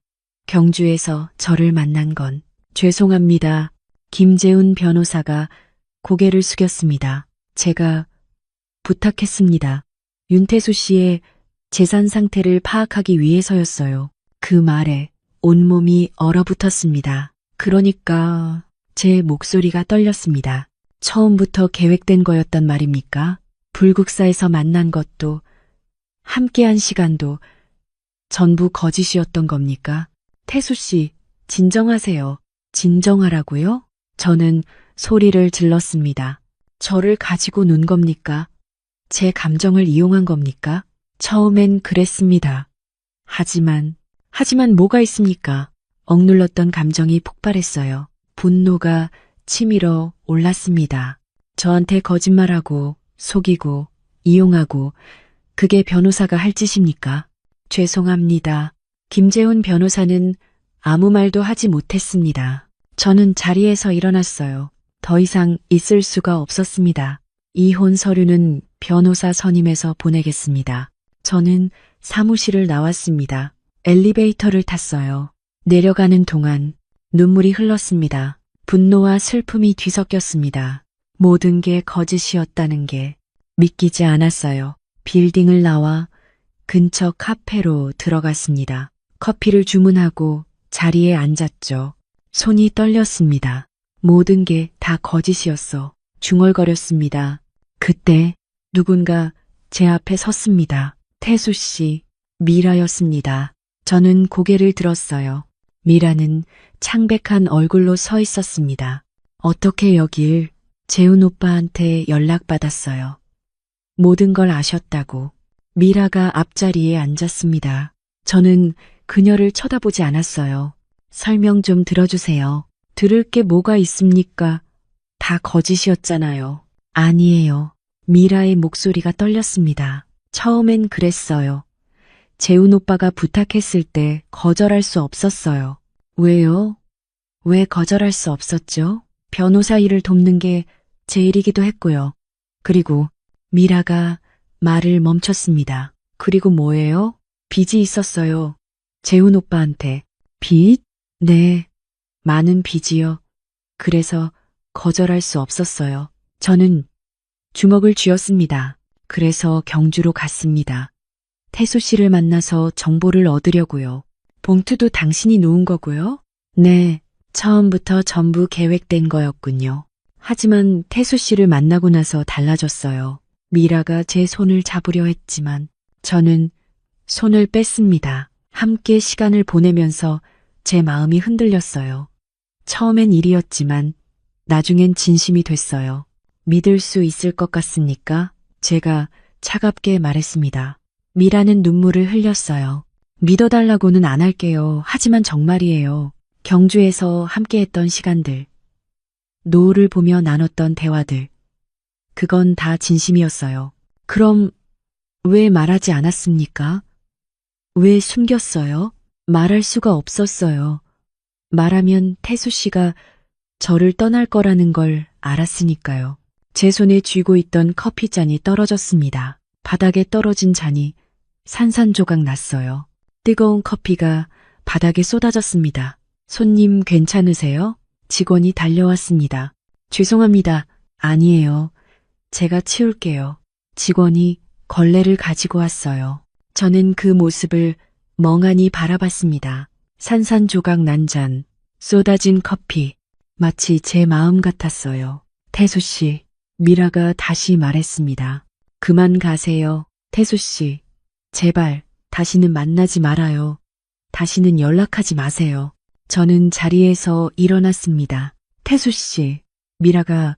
[SPEAKER 1] 경주에서 저를 만난 건 죄송합니다. 김재훈 변호사가 고개를 숙였습니다. 제가 부탁했습니다. 윤태수 씨의 재산 상태를 파악하기 위해서였어요. 그 말에 온몸이 얼어붙었습니다. 그러니까 제 목소리가 떨렸습니다. 처음부터 계획된 거였단 말입니까? 불국사에서 만난 것도 함께한 시간도 전부 거짓이었던 겁니까? 태수 씨, 진정하세요. 진정하라고요? 저는 소리를 질렀습니다. 저를 가지고 논 겁니까? 제 감정을 이용한 겁니까? 처음엔 그랬습니다. 하지만 뭐가 있습니까? 억눌렀던 감정이 폭발했어요. 분노가 치밀어 올랐습니다. 저한테 거짓말하고 속이고 이용하고 그게 변호사가 할 짓입니까? 죄송합니다. 김재훈 변호사는 아무 말도 하지 못했습니다. 저는 자리에서 일어났어요. 더 이상 있을 수가 없었습니다. 이혼 서류는 변호사 선임해서 보내겠습니다. 저는 사무실을 나왔습니다. 엘리베이터를 탔어요. 내려가는 동안 눈물이 흘렀습니다. 분노와 슬픔이 뒤섞였습니다. 모든 게 거짓이었다는 게 믿기지 않았어요. 빌딩을 나와 근처 카페로 들어갔습니다. 커피를 주문하고 자리에 앉았죠. 손이 떨렸습니다. 모든 게 다 거짓이었어. 중얼거렸습니다. 그때 누군가 제 앞에 섰습니다. 태수 씨, 미라였습니다. 저는 고개를 들었어요. 미라는 창백한 얼굴로 서 있었습니다. 어떻게 여길? 재훈 오빠한테 연락받았어요. 모든 걸 아셨다고. 미라가 앞자리에 앉았습니다. 저는 그녀를 쳐다보지 않았어요. 설명 좀 들어주세요. 들을 게 뭐가 있습니까? 다 거짓이었잖아요. 아니에요. 미라의 목소리가 떨렸습니다. 처음엔 그랬어요. 재훈 오빠가 부탁했을 때 거절할 수 없었어요. 왜요? 왜 거절할 수 없었죠? 변호사 일을 돕는 게 제 일이기도 했고요. 그리고 미라가 말을 멈췄습니다. 그리고 뭐예요? 빚이 있었어요. 재훈 오빠한테. 빚? 네. 많은 빚이요. 그래서 거절할 수 없었어요. 저는 주먹을 쥐었습니다. 그래서 경주로 갔습니다. 태수 씨를 만나서 정보를 얻으려고요. 봉투도 당신이 놓은 거고요? 네. 처음부터 전부 계획된 거였군요. 하지만 태수 씨를 만나고 나서 달라졌어요. 미라가 제 손을 잡으려 했지만 저는 손을 뺐습니다. 함께 시간을 보내면서 제 마음이 흔들렸어요. 처음엔 일이었지만 나중엔 진심이 됐어요. 믿을 수 있을 것 같습니까? 제가 차갑게 말했습니다. 미라는 눈물을 흘렸어요. 믿어달라고는 안 할게요. 하지만 정말이에요. 경주에서 함께했던 시간들, 노을을 보며 나눴던 대화들, 그건 다 진심이었어요. 그럼 왜 말하지 않았습니까? 왜 숨겼어요? 말할 수가 없었어요. 말하면 태수 씨가 저를 떠날 거라는 걸 알았으니까요. 제 손에 쥐고 있던 커피잔이 떨어졌습니다. 바닥에 떨어진 잔이 산산조각 났어요. 뜨거운 커피가 바닥에 쏟아졌습니다. 손님 괜찮으세요? 직원이 달려왔습니다. 죄송합니다. 아니에요. 제가 치울게요. 직원이 걸레를 가지고 왔어요. 저는 그 모습을 멍하니 바라봤습니다. 산산조각 난 잔, 쏟아진 커피, 마치 제 마음 같았어요. 태수 씨, 미라가 다시 말했습니다. 그만 가세요. 태수 씨, 제발 다시는 만나지 말아요. 다시는 연락하지 마세요. 저는 자리에서 일어났습니다. 태수 씨, 미라가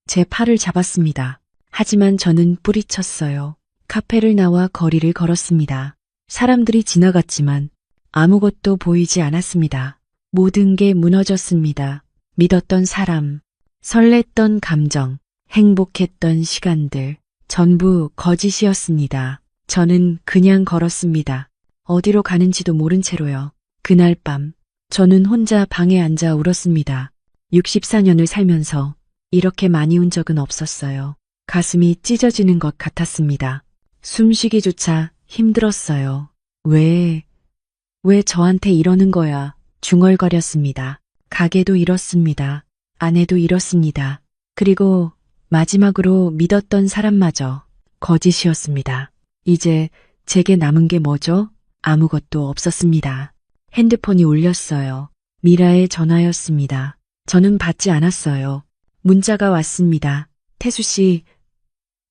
[SPEAKER 1] 제 팔을 잡았습니다. 하지만 저는 뿌리쳤어요. 카페를 나와 거리를 걸었습니다. 사람들이 지나갔지만 아무것도 보이지 않았습니다. 모든 게 무너졌습니다. 믿었던 사람, 설렜던 감정, 행복했던 시간들, 전부 거짓이었습니다. 저는 그냥 걸었습니다. 어디로 가는지도 모른 채로요. 그날 밤, 저는 혼자 방에 앉아 울었습니다. 64년을 살면서 이렇게 많이 운 적은 없었어요. 가슴이 찢어지는 것 같았습니다. 숨쉬기조차 힘들었어요. 왜 저한테 이러는 거야? 중얼거렸습니다. 가게도 잃었습니다. 아내도 잃었습니다. 그리고 마지막으로 믿었던 사람마저 거짓이었습니다. 이제 제게 남은 게 뭐죠? 아무것도 없었습니다. 핸드폰이 울렸어요. 미라의 전화였습니다. 저는 받지 않았어요. 문자가 왔습니다. 태수 씨,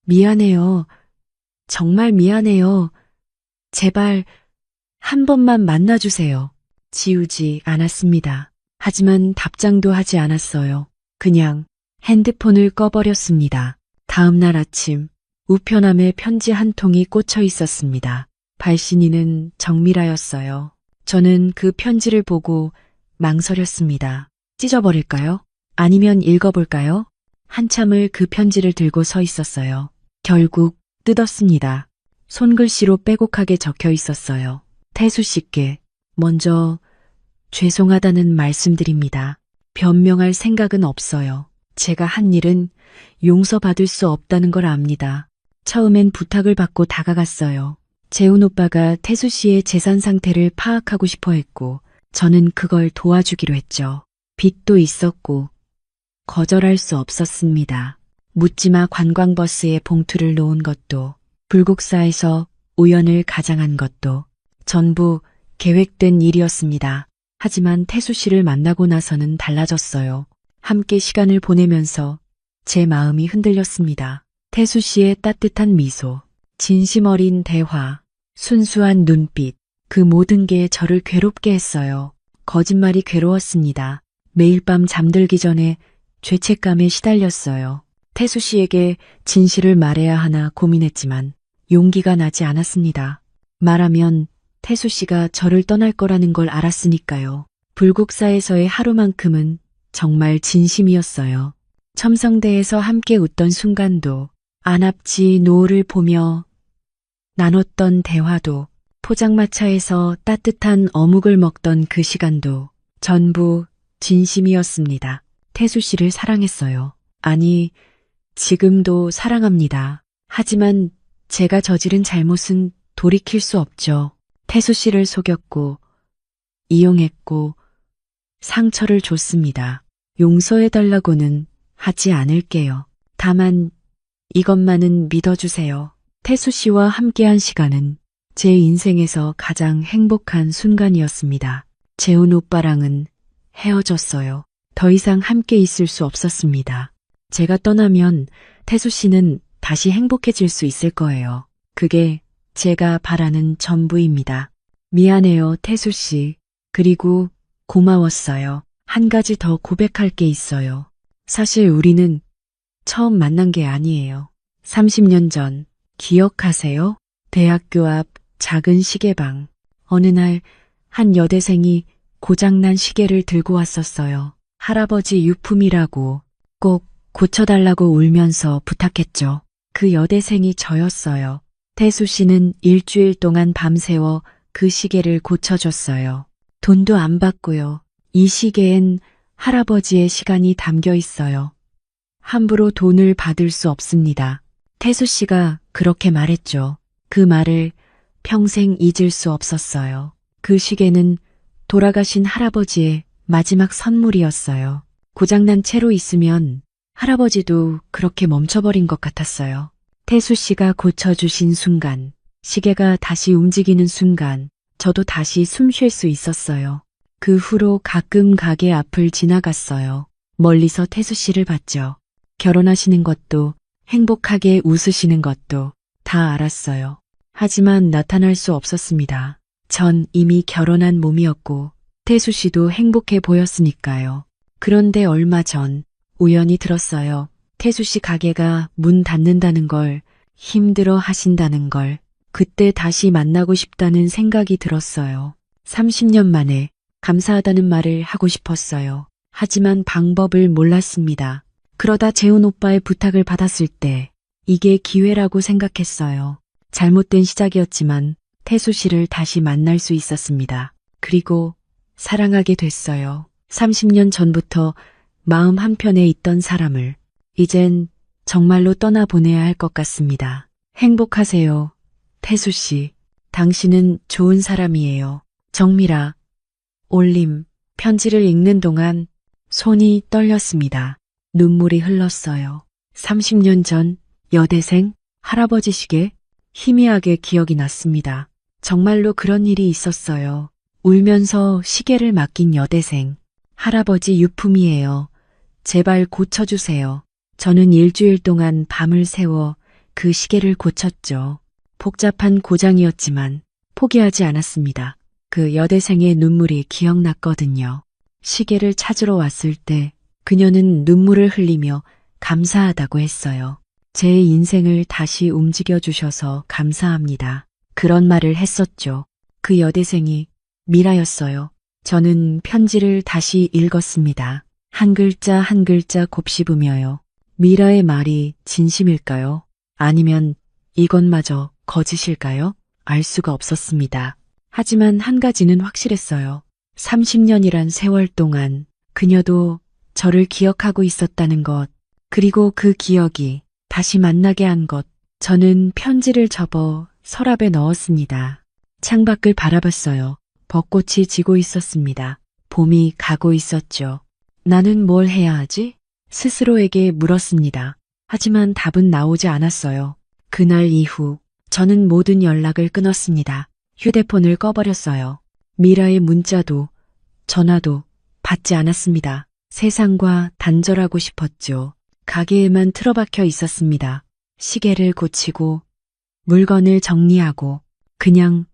[SPEAKER 1] 미안해요. 정말 미안해요. 제발 한 번만 만나주세요. 지우지 않았습니다. 하지만 답장도 하지 않았어요. 그냥 핸드폰을 꺼버렸습니다. 다음 날 아침, 우편함에 편지 한 통이 꽂혀 있었습니다. 발신인은 정미라였어요. 저는 그 편지를 보고 망설였습니다. 찢어버릴까요? 아니면 읽어볼까요? 한참을 그 편지를 들고 서 있었어요. 결국 뜯었습니다. 손글씨로 빼곡하게 적혀 있었어요. 태수 씨께 먼저 죄송하다는 말씀드립니다. 변명할 생각은 없어요. 제가 한 일은 용서받을 수 없다는 걸 압니다. 처음엔 부탁을 받고 다가갔어요. 재훈 오빠가 태수 씨의 재산 상태를 파악하고 싶어 했고 저는 그걸 도와주기로 했죠. 빚도 있었고 거절할 수 없었습니다. 묻지마 관광버스에 봉투를 놓은 것도 불국사에서 우연을 가장한 것도 전부 계획된 일이었습니다. 하지만 태수 씨를 만나고 나서는 달라졌어요. 함께 시간을 보내면서 제 마음이 흔들렸습니다. 태수 씨의 따뜻한 미소, 진심 어린 대화, 순수한 눈빛, 그 모든 게 저를 괴롭게 했어요. 거짓말이 괴로웠습니다. 매일 밤 잠들기 전에 죄책감에 시달렸어요. 태수 씨에게 진실을 말해야 하나 고민했지만 용기가 나지 않았습니다. 말하면 태수 씨가 저를 떠날 거라는 걸 알았으니까요. 불국사에서의 하루만큼은 정말 진심이었어요. 첨성대에서 함께 웃던 순간도, 안압지 노을을 보며 나눴던 대화도, 포장마차에서 따뜻한 어묵을 먹던 그 시간도 전부 진심이었습니다. 태수 씨를 사랑했어요. 아니, 지금도 사랑합니다. 하지만 제가 저지른 잘못은 돌이킬 수 없죠. 태수 씨를 속였고, 이용했고, 상처를 줬습니다. 용서해달라고는 하지 않을게요. 다만 이것만은 믿어주세요. 태수 씨와 함께한 시간은 제 인생에서 가장 행복한 순간이었습니다. 재훈 오빠랑은 헤어졌어요. 더 이상 함께 있을 수 없었습니다. 제가 떠나면 태수 씨는 다시 행복해질 수 있을 거예요. 그게 제가 바라는 전부입니다. 미안해요, 태수 씨. 그리고 고마웠어요. 한 가지 더 고백할 게 있어요. 사실 우리는 처음 만난 게 아니에요. 30년 전, 기억하세요? 대학교 앞 작은 시계방. 어느 날 한 여대생이 고장난 시계를 들고 왔었어요. 할아버지 유품이라고 꼭 고쳐달라고 울면서 부탁했죠. 그 여대생이 저였어요. 태수 씨는 일주일 동안 밤새워 그 시계를 고쳐줬어요. 돈도 안 받고요. 이 시계엔 할아버지의 시간이 담겨 있어요. 함부로 돈을 받을 수 없습니다. 태수 씨가 그렇게 말했죠. 그 말을 평생 잊을 수 없었어요. 그 시계는 돌아가신 할아버지의 마지막 선물이었어요. 고장난 채로 있으면 할아버지도 그렇게 멈춰버린 것 같았어요. 태수 씨가 고쳐주신 순간, 시계가 다시 움직이는 순간, 저도 다시 숨 쉴 수 있었어요. 그 후로 가끔 가게 앞을 지나갔어요. 멀리서 태수 씨를 봤죠. 결혼하시는 것도, 행복하게 웃으시는 것도 다 알았어요. 하지만 나타날 수 없었습니다. 전 이미 결혼한 몸이었고 태수 씨도 행복해 보였으니까요. 그런데 얼마 전 우연히 들었어요. 태수 씨 가게가 문 닫는다는 걸, 힘들어 하신다는 걸. 그때 다시 만나고 싶다는 생각이 들었어요. 30년 만에 감사하다는 말을 하고 싶었어요. 하지만 방법을 몰랐습니다. 그러다 재훈 오빠의 부탁을 받았을 때 이게 기회라고 생각했어요. 잘못된 시작이었지만 태수 씨를 다시 만날 수 있었습니다. 그리고 사랑하게 됐어요. 30년 전부터 마음 한편에 있던 사람을 이젠 정말로 떠나보내야 할 것 같습니다. 행복하세요, 태수 씨. 당신은 좋은 사람이에요. 정미라. 올림. 편지를 읽는 동안 손이 떨렸습니다. 눈물이 흘렀어요. 30년 전 여대생 할아버지 시계 희미하게 기억이 났습니다. 정말로 그런 일이 있었어요. 울면서 시계를 맡긴 여대생. 할아버지 유품이에요. 제발 고쳐주세요. 저는 일주일 동안 밤을 새워 그 시계를 고쳤죠. 복잡한 고장이었지만 포기하지 않았습니다. 그 여대생의 눈물이 기억났거든요. 시계를 찾으러 왔을 때 그녀는 눈물을 흘리며 감사하다고 했어요. 제 인생을 다시 움직여 주셔서 감사합니다. 그런 말을 했었죠. 그 여대생이 미라였어요. 저는 편지를 다시 읽었습니다. 한 글자 한 글자 곱씹으며요. 미라의 말이 진심일까요? 아니면 이것마저 거짓일까요? 알 수가 없었습니다. 하지만 한 가지는 확실했어요. 30년이란 세월 동안 그녀도 저를 기억하고 있었다는 것, 그리고 그 기억이 다시 만나게 한 것. 저는 편지를 접어 서랍에 넣었습니다. 창밖을 바라봤어요. 벚꽃이 지고 있었습니다. 봄이 가고 있었죠. 나는 뭘 해야 하지? 스스로에게 물었습니다. 하지만 답은 나오지 않았어요. 그날 이후 저는 모든 연락을 끊었습니다. 휴대폰을 꺼버렸어요. 미라의 문자도 전화도 받지 않았습니다. 세상과 단절하고 싶었죠. 가게에만 틀어박혀 있었습니다. 시계를 고치고 물건을 정리하고 그냥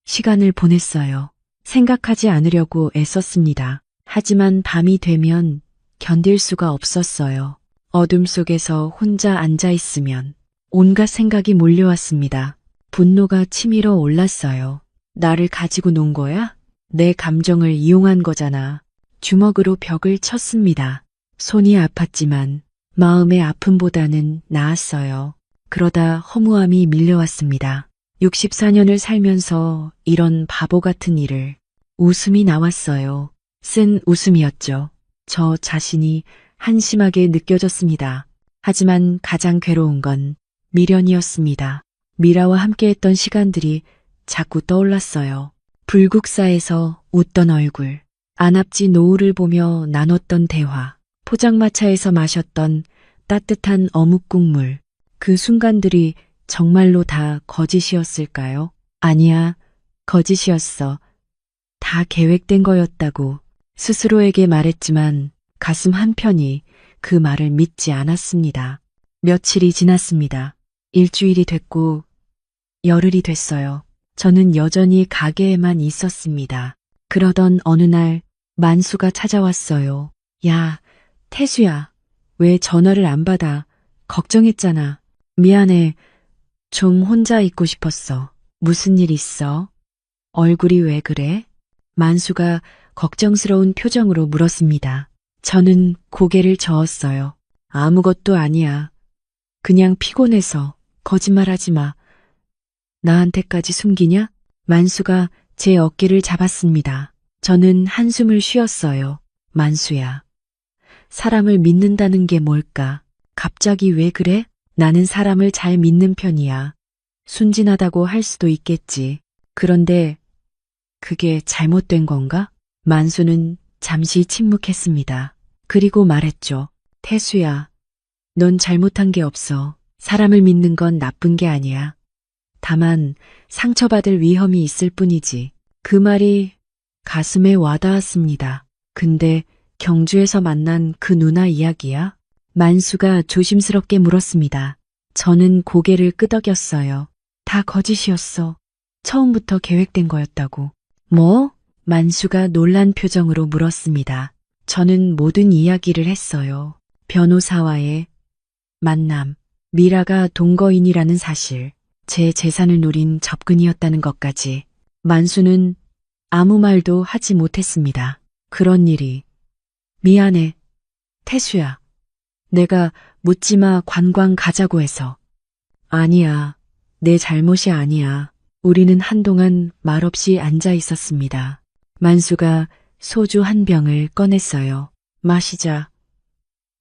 [SPEAKER 1] 시간을 보냈어요. 생각하지 않으려고 애썼습니다. 하지만 밤이 되면 견딜 수가 없었어요. 어둠 속에서 혼자 앉아 있으면 온갖 생각이 몰려왔습니다. 분노가 치밀어 올랐어요. 나를 가지고 논 거야? 내 감정을 이용한 거잖아. 주먹으로 벽을 쳤습니다. 손이 아팠지만 마음의 아픔보다는 나았어요. 그러다 허무함이 밀려왔습니다. 64년을 살면서 이런 바보 같은 일을. 웃음이 나왔어요. 쓴 웃음이었죠. 저 자신이 한심하게 느껴졌습니다. 하지만 가장 괴로운 건 미련이었습니다. 미라와 함께했던 시간들이 자꾸 떠올랐어요. 불국사에서 웃던 얼굴, 안압지 노을을 보며 나눴던 대화, 포장마차에서 마셨던 따뜻한 어묵 국물. 그 순간들이 정말로 다 거짓이었을까요? 아니야, 거짓이었어. 다 계획된 거였다고 스스로에게 말했지만 가슴 한편이 그 말을 믿지 않았습니다. 며칠이 지났습니다. 일주일이 됐고 열흘이 됐어요. 저는 여전히 가게에만 있었습니다. 그러던 어느 날 만수가 찾아왔어요. 야, 태수야, 왜 전화를 안 받아? 걱정했잖아. 미안해. 좀 혼자 있고 싶었어. 무슨 일 있어? 얼굴이 왜 그래? 만수가 걱정스러운 표정으로 물었습니다. 저는 고개를 저었어요. 아무것도 아니야. 그냥 피곤해서. 거짓말하지 마. 나한테까지 숨기냐? 만수가 제 어깨를 잡았습니다. 저는 한숨을 쉬었어요. 만수야. 사람을 믿는다는 게 뭘까? 갑자기 왜 그래? 나는 사람을 잘 믿는 편이야. 순진하다고 할 수도 있겠지. 그런데 그게 잘못된 건가? 만수는 잠시 침묵했습니다. 그리고 말했죠. 태수야, 넌 잘못한 게 없어. 사람을 믿는 건 나쁜 게 아니야. 다만 상처받을 위험이 있을 뿐이지. 그 말이 가슴에 와닿았습니다. 근데 경주에서 만난 그 누나 이야기야? 만수가 조심스럽게 물었습니다. 저는 고개를 끄덕였어요. 다 거짓이었어. 처음부터 계획된 거였다고. 뭐? 만수가 놀란 표정으로 물었습니다. 저는 모든 이야기를 했어요. 변호사와의 만남, 미라가 동거인이라는 사실, 제 재산을 노린 접근이었다는 것까지. 만수는 아무 말도 하지 못했습니다. 그런 일이. 미안해. 태수야. 내가 묻지마 관광 가자고 해서. 아니야. 내 잘못이 아니야. 우리는 한동안 말없이 앉아 있었습니다. 만수가 소주 한 병을 꺼냈어요. 마시자.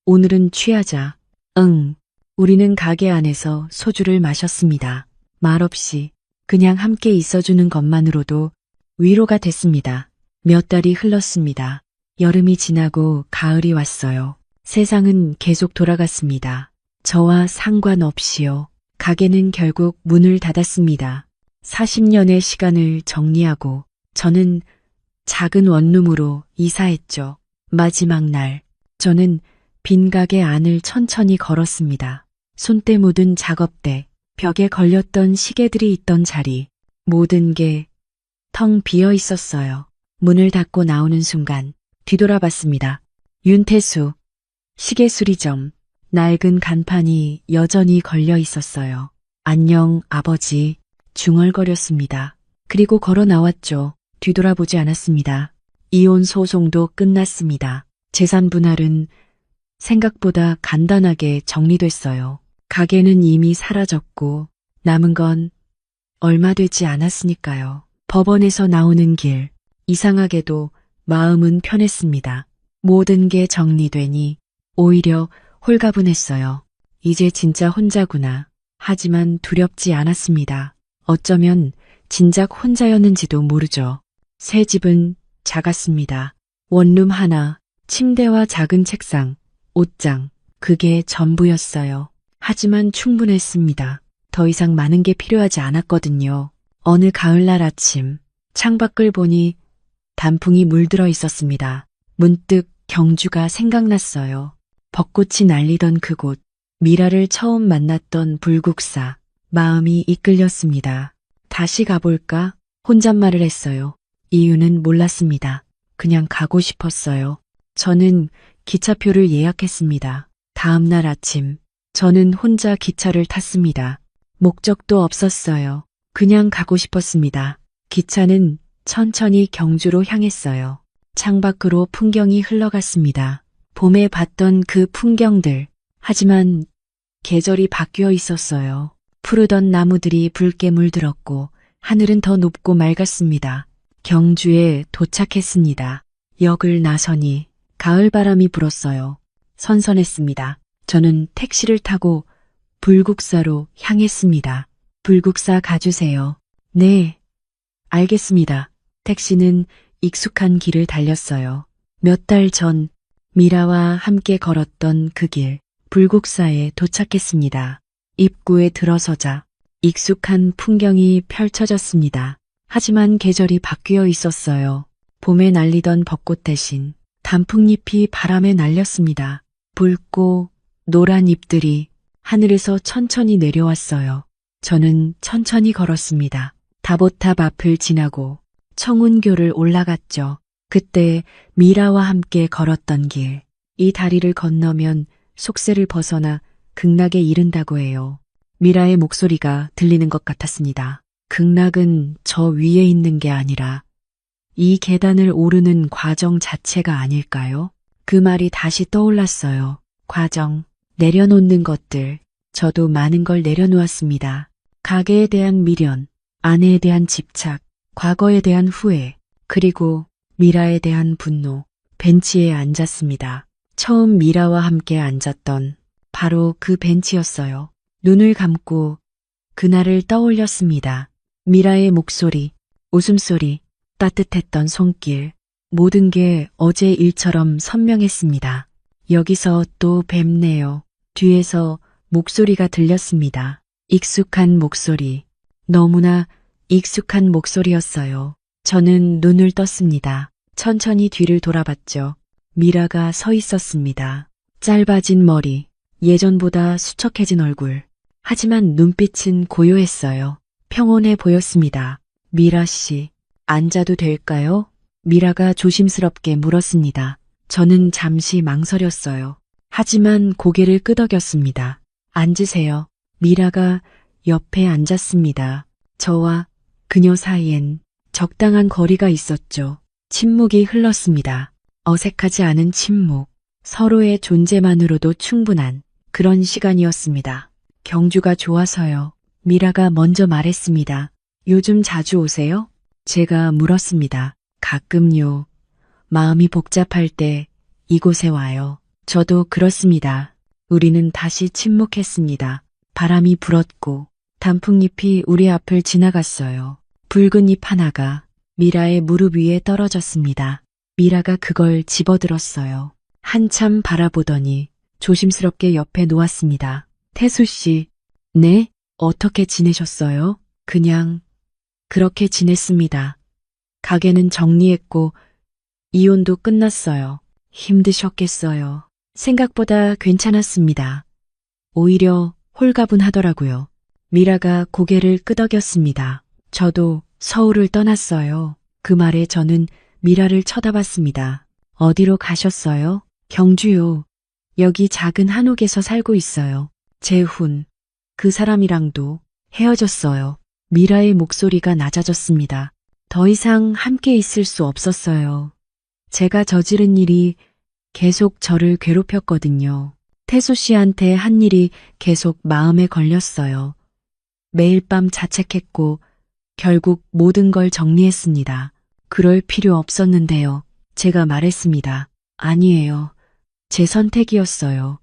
[SPEAKER 1] 오늘은 취하자. 응. 우리는 가게 안에서 소주를 마셨습니다. 말없이 그냥 함께 있어주는 것만으로도 위로가 됐습니다. 몇 달이 흘렀습니다. 여름이 지나고 가을이 왔어요. 세상은 계속 돌아갔습니다. 저와 상관없이요. 가게는 결국 문을 닫았습니다. 40년의 시간을 정리하고 저는 작은 원룸으로 이사했죠. 마지막 날, 저는 빈 가게 안을 천천히 걸었습니다. 손때 묻은 작업대, 벽에 걸렸던 시계들이 있던 자리, 모든 게 텅 비어 있었어요. 문을 닫고 나오는 순간 뒤돌아봤습니다. 윤태수, 시계 수리점, 낡은 간판이 여전히 걸려 있었어요. 안녕, 아버지, 중얼거렸습니다. 그리고 걸어 나왔죠. 뒤돌아보지 않았습니다. 이혼 소송도 끝났습니다. 재산 분할은 생각보다 간단하게 정리됐어요. 가게는 이미 사라졌고 남은 건 얼마 되지 않았으니까요. 법원에서 나오는 길, 이상하게도 마음은 편했습니다. 모든 게 정리되니 오히려 홀가분했어요. 이제 진짜 혼자구나. 하지만 두렵지 않았습니다. 어쩌면 진작 혼자였는지도 모르죠. 새 집은 작았습니다. 원룸 하나, 침대와 작은 책상, 옷장, 그게 전부였어요. 하지만 충분했습니다. 더 이상 많은 게 필요하지 않았거든요. 어느 가을날 아침, 창밖을 보니 단풍이 물들어 있었습니다. 문득 경주가 생각났어요. 벚꽃이 날리던 그곳, 미라를 처음 만났던 불국사, 마음이 이끌렸습니다. 다시 가볼까? 혼잣말을 했어요. 이유는 몰랐습니다. 그냥 가고 싶었어요. 저는 기차표를 예약했습니다. 다음 날 아침, 저는 혼자 기차를 탔습니다. 목적도 없었어요. 그냥 가고 싶었습니다. 기차는 천천히 경주로 향했어요. 창밖으로 풍경이 흘러갔습니다. 봄에 봤던 그 풍경들. 하지만 계절이 바뀌어 있었어요. 푸르던 나무들이 붉게 물들었고 하늘은 더 높고 맑았습니다. 경주에 도착했습니다. 역을 나서니 가을바람이 불었어요. 선선했습니다. 저는 택시를 타고 불국사로 향했습니다. 불국사 가주세요. 네, 알겠습니다. 택시는 익숙한 길을 달렸어요. 몇 달 전 미라와 함께 걸었던 그 길, 불국사에 도착했습니다. 입구에 들어서자 익숙한 풍경이 펼쳐졌습니다. 하지만 계절이 바뀌어 있었어요. 봄에 날리던 벚꽃 대신 단풍잎이 바람에 날렸습니다. 붉고 노란 잎들이 하늘에서 천천히 내려왔어요. 저는 천천히 걸었습니다. 다보탑 앞을 지나고 청운교를 올라갔죠. 그때 미라와 함께 걸었던 길. 이 다리를 건너면 속세를 벗어나 극락에 이른다고 해요. 미라의 목소리가 들리는 것 같았습니다. 극락은 저 위에 있는 게 아니라 이 계단을 오르는 과정 자체가 아닐까요? 그 말이 다시 떠올랐어요. 과정, 내려놓는 것들. 저도 많은 걸 내려놓았습니다. 가게에 대한 미련, 아내에 대한 집착, 과거에 대한 후회, 그리고 미라에 대한 분노. 벤치에 앉았습니다. 처음 미라와 함께 앉았던 바로 그 벤치였어요. 눈을 감고 그날을 떠올렸습니다. 미라의 목소리, 웃음소리, 따뜻했던 손길, 모든 게 어제 일처럼 선명했습니다. 여기서 또 뵙네요. 뒤에서 목소리가 들렸습니다. 익숙한 목소리, 너무나 익숙한 목소리였어요. 저는 눈을 떴습니다. 천천히 뒤를 돌아봤죠. 미라가 서 있었습니다. 짧아진 머리, 예전보다 수척해진 얼굴. 하지만 눈빛은 고요했어요. 평온해 보였습니다. 미라 씨, 앉아도 될까요? 미라가 조심스럽게 물었습니다. 저는 잠시 망설였어요. 하지만 고개를 끄덕였습니다. 앉으세요. 미라가 옆에 앉았습니다. 저와 그녀 사이엔 적당한 거리가 있었죠. 침묵이 흘렀습니다. 어색하지 않은 침묵. 서로의 존재만으로도 충분한 그런 시간이었습니다. 경주가 좋아서요. 미라가 먼저 말했습니다. 요즘 자주 오세요? 제가 물었습니다. 가끔요. 마음이 복잡할 때 이곳에 와요. 저도 그렇습니다. 우리는 다시 침묵했습니다. 바람이 불었고 단풍잎이 우리 앞을 지나갔어요. 붉은 잎 하나가 미라의 무릎 위에 떨어졌습니다. 미라가 그걸 집어들었어요. 한참 바라보더니 조심스럽게 옆에 놓았습니다. 태수 씨, 네? 어떻게 지내셨어요? 그냥 그렇게 지냈습니다. 가게는 정리했고 이혼도 끝났어요. 힘드셨겠어요. 생각보다 괜찮았습니다. 오히려 홀가분하더라고요. 미라가 고개를 끄덕였습니다. 저도 서울을 떠났어요. 그 말에 저는 미라를 쳐다봤습니다. 어디로 가셨어요? 경주요. 여기 작은 한옥에서 살고 있어요. 재훈. 그 사람이랑도 헤어졌어요. 미라의 목소리가 낮아졌습니다. 더 이상 함께 있을 수 없었어요. 제가 저지른 일이 계속 저를 괴롭혔거든요. 태수 씨한테 한 일이 계속 마음에 걸렸어요. 매일 밤 자책했고 결국 모든 걸 정리했습니다. 그럴 필요 없었는데요. 제가 말했습니다. 아니에요. 제 선택이었어요.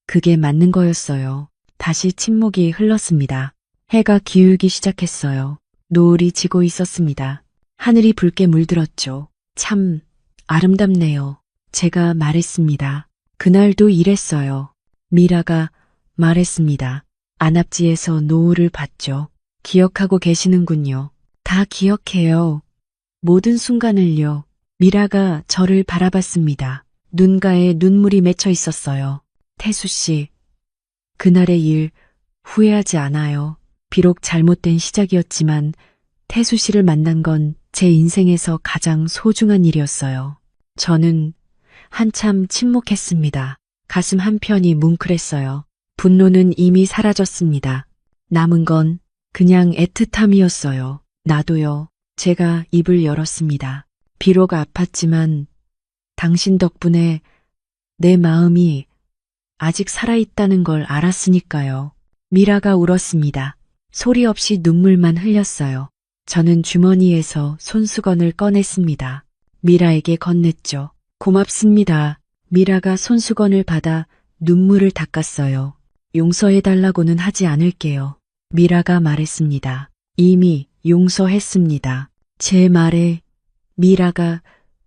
[SPEAKER 1] 그게 맞는 거였어요. 다시 침묵이 흘렀습니다. 해가 기울기 시작했어요. 노을이 지고 있었습니다. 하늘이 붉게 물들었죠. 참 아름답네요. 제가 말했습니다. 그날도 이랬어요. 미라가 말했습니다. 안압지에서 노을을 봤죠. 기억하고 계시는군요. 다 기억해요. 모든 순간을요. 미라가 저를 바라봤습니다. 눈가에 눈물이 맺혀 있었어요. 태수 씨, 그날의 일 후회하지 않아요. 비록 잘못된 시작이었지만 태수 씨를 만난 건 제 인생에서 가장 소중한 일이었어요. 저는 한참 침묵했습니다. 가슴 한편이 뭉클했어요. 분노는 이미 사라졌습니다. 남은 건 그냥 애틋함이었어요. 나도요. 제가 입을 열었습니다. 비록 아팠지만 당신 덕분에 내 마음이 아직 살아있다는 걸 알았으니까요. 미라가 울었습니다. 소리 없이 눈물만 흘렸어요. 저는 주머니에서 손수건을 꺼냈습니다. 미라에게 건넸죠. 고맙습니다. 미라가 손수건을 받아 눈물을 닦았어요. 용서해달라고는 하지 않을게요. 미라가 말했습니다. 이미 용서했습니다. 제 말에 미라가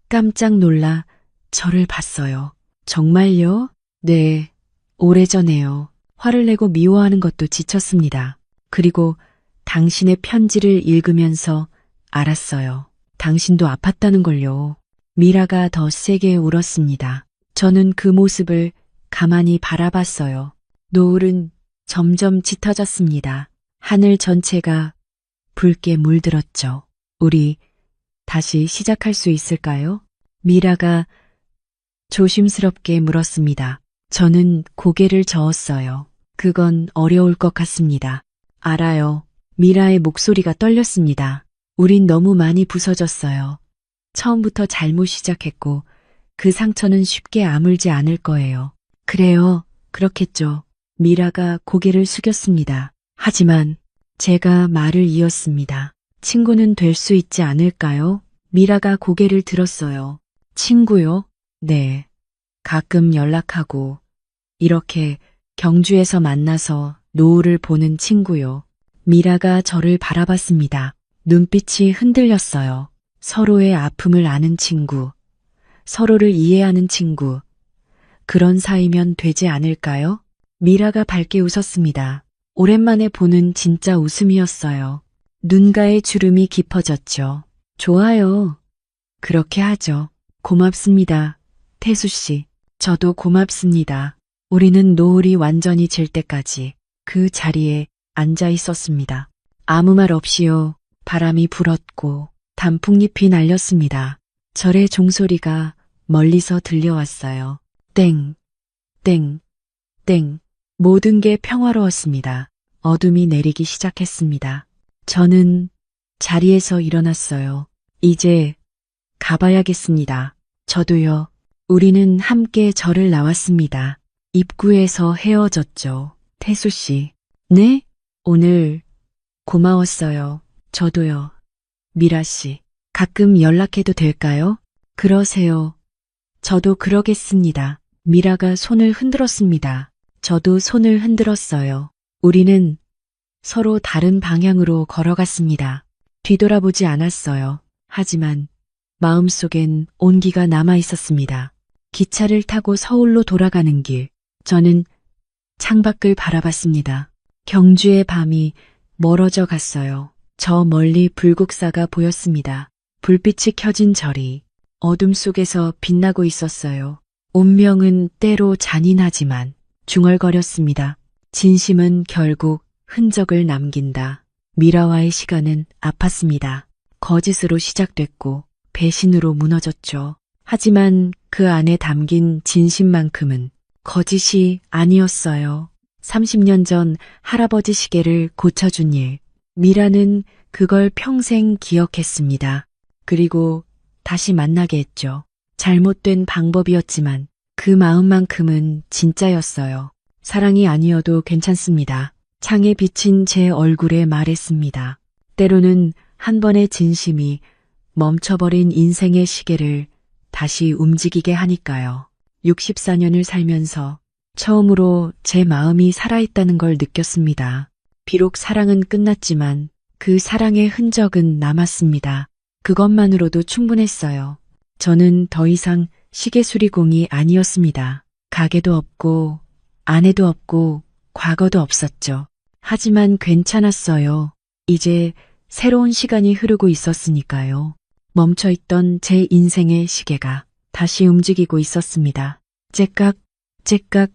[SPEAKER 1] 깜짝 놀라 저를 봤어요. 정말요? 네, 오래전에요. 화를 내고 미워하는 것도 지쳤습니다. 그리고 당신의 편지를 읽으면서 알았어요. 당신도 아팠다는 걸요. 미라가 더 세게 울었습니다. 저는 그 모습을 가만히 바라봤어요. 노을은 점점 짙어졌습니다. 하늘 전체가 붉게 물들었죠. 우리 다시 시작할 수 있을까요? 미라가 조심스럽게 물었습니다. 저는 고개를 저었어요. 그건 어려울 것 같습니다. 알아요. 미라의 목소리가 떨렸습니다. 우린 너무 많이 부서졌어요. 처음부터 잘못 시작했고 그 상처는 쉽게 아물지 않을 거예요. 그래요. 그렇겠죠. 미라가 고개를 숙였습니다. 하지만 제가 말을 이었습니다. 친구는 될 수 있지 않을까요? 미라가 고개를 들었어요. 친구요? 네. 가끔 연락하고 이렇게 경주에서 만나서 노을을 보는 친구요. 미라가 저를 바라봤습니다. 눈빛이 흔들렸어요. 서로의 아픔을 아는 친구, 서로를 이해하는 친구, 그런 사이면 되지 않을까요? 미라가 밝게 웃었습니다. 오랜만에 보는 진짜 웃음이었어요. 눈가의 주름이 깊어졌죠. 좋아요. 그렇게 하죠. 고맙습니다. 태수 씨. 저도 고맙습니다. 우리는 노을이 완전히 질 때까지 그 자리에 앉아 있었습니다. 아무 말 없이요. 바람이 불었고 단풍잎이 날렸습니다. 절의 종소리가 멀리서 들려왔어요. 땡, 땡, 땡. 모든 게 평화로웠습니다. 어둠이 내리기 시작했습니다. 저는 자리에서 일어났어요. 이제 가봐야겠습니다. 저도요. 우리는 함께 절을 나왔습니다. 입구에서 헤어졌죠. 태수 씨. 네? 오늘 고마웠어요. 저도요. 미라 씨. 가끔 연락해도 될까요? 그러세요. 저도 그러겠습니다. 미라가 손을 흔들었습니다. 저도 손을 흔들었어요. 우리는 서로 다른 방향으로 걸어갔습니다. 뒤돌아보지 않았어요. 하지만 마음속엔 온기가 남아 있었습니다. 기차를 타고 서울로 돌아가는 길, 저는 창밖을 바라봤습니다. 경주의 밤이 멀어져 갔어요. 저 멀리 불국사가 보였습니다. 불빛이 켜진 절이 어둠 속에서 빛나고 있었어요. 운명은 때로 잔인하지만 중얼거렸습니다. 진심은 결국 흔적을 남긴다. 미라와의 시간은 아팠습니다. 거짓으로 시작됐고 배신으로 무너졌죠. 하지만 그 안에 담긴 진심만큼은 거짓이 아니었어요. 30년 전 할아버지 시계를 고쳐준 일. 미라는 그걸 평생 기억했습니다. 그리고 다시 만나게 했죠. 잘못된 방법이었지만 그 마음만큼은 진짜였어요. 사랑이 아니어도 괜찮습니다. 창에 비친 제 얼굴에 말했습니다. 때로는 한 번의 진심이 멈춰버린 인생의 시계를 다시 움직이게 하니까요. 64년을 살면서 처음으로 제 마음이 살아있다는 걸 느꼈습니다. 비록 사랑은 끝났지만 그 사랑의 흔적은 남았습니다. 그것만으로도 충분했어요. 저는 더 이상 시계수리공이 아니었습니다. 가게도 없고 아내도 없고 과거도 없었죠. 하지만 괜찮았어요. 이제 새로운 시간이 흐르고 있었으니까요. 멈춰있던 제 인생의 시계가 다시 움직이고 있었습니다. 째깍, 째깍,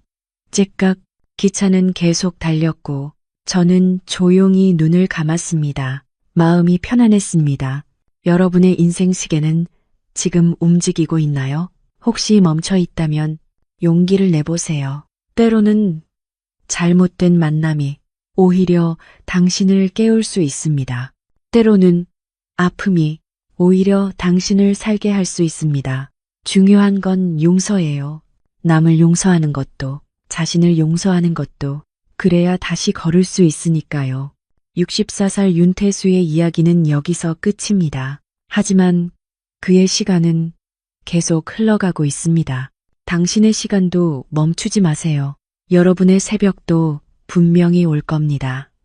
[SPEAKER 1] 째깍. 기차는 계속 달렸고 저는 조용히 눈을 감았습니다. 마음이 편안했습니다. 여러분의 인생 시계는 지금 움직이고 있나요? 혹시 멈춰 있다면 용기를 내보세요. 때로는 잘못된 만남이 오히려 당신을 깨울 수 있습니다. 때로는 아픔이 오히려 당신을 살게 할 수 있습니다. 중요한 건 용서예요. 남을 용서하는 것도 자신을 용서하는 것도 그래야 다시 걸을 수 있으니까요. 64살 윤태수의 이야기는 여기서 끝입니다. 하지만 그의 시간은 계속 흘러가고 있습니다. 당신의 시간도 멈추지 마세요. 여러분의 새벽도 분명히 올 겁니다.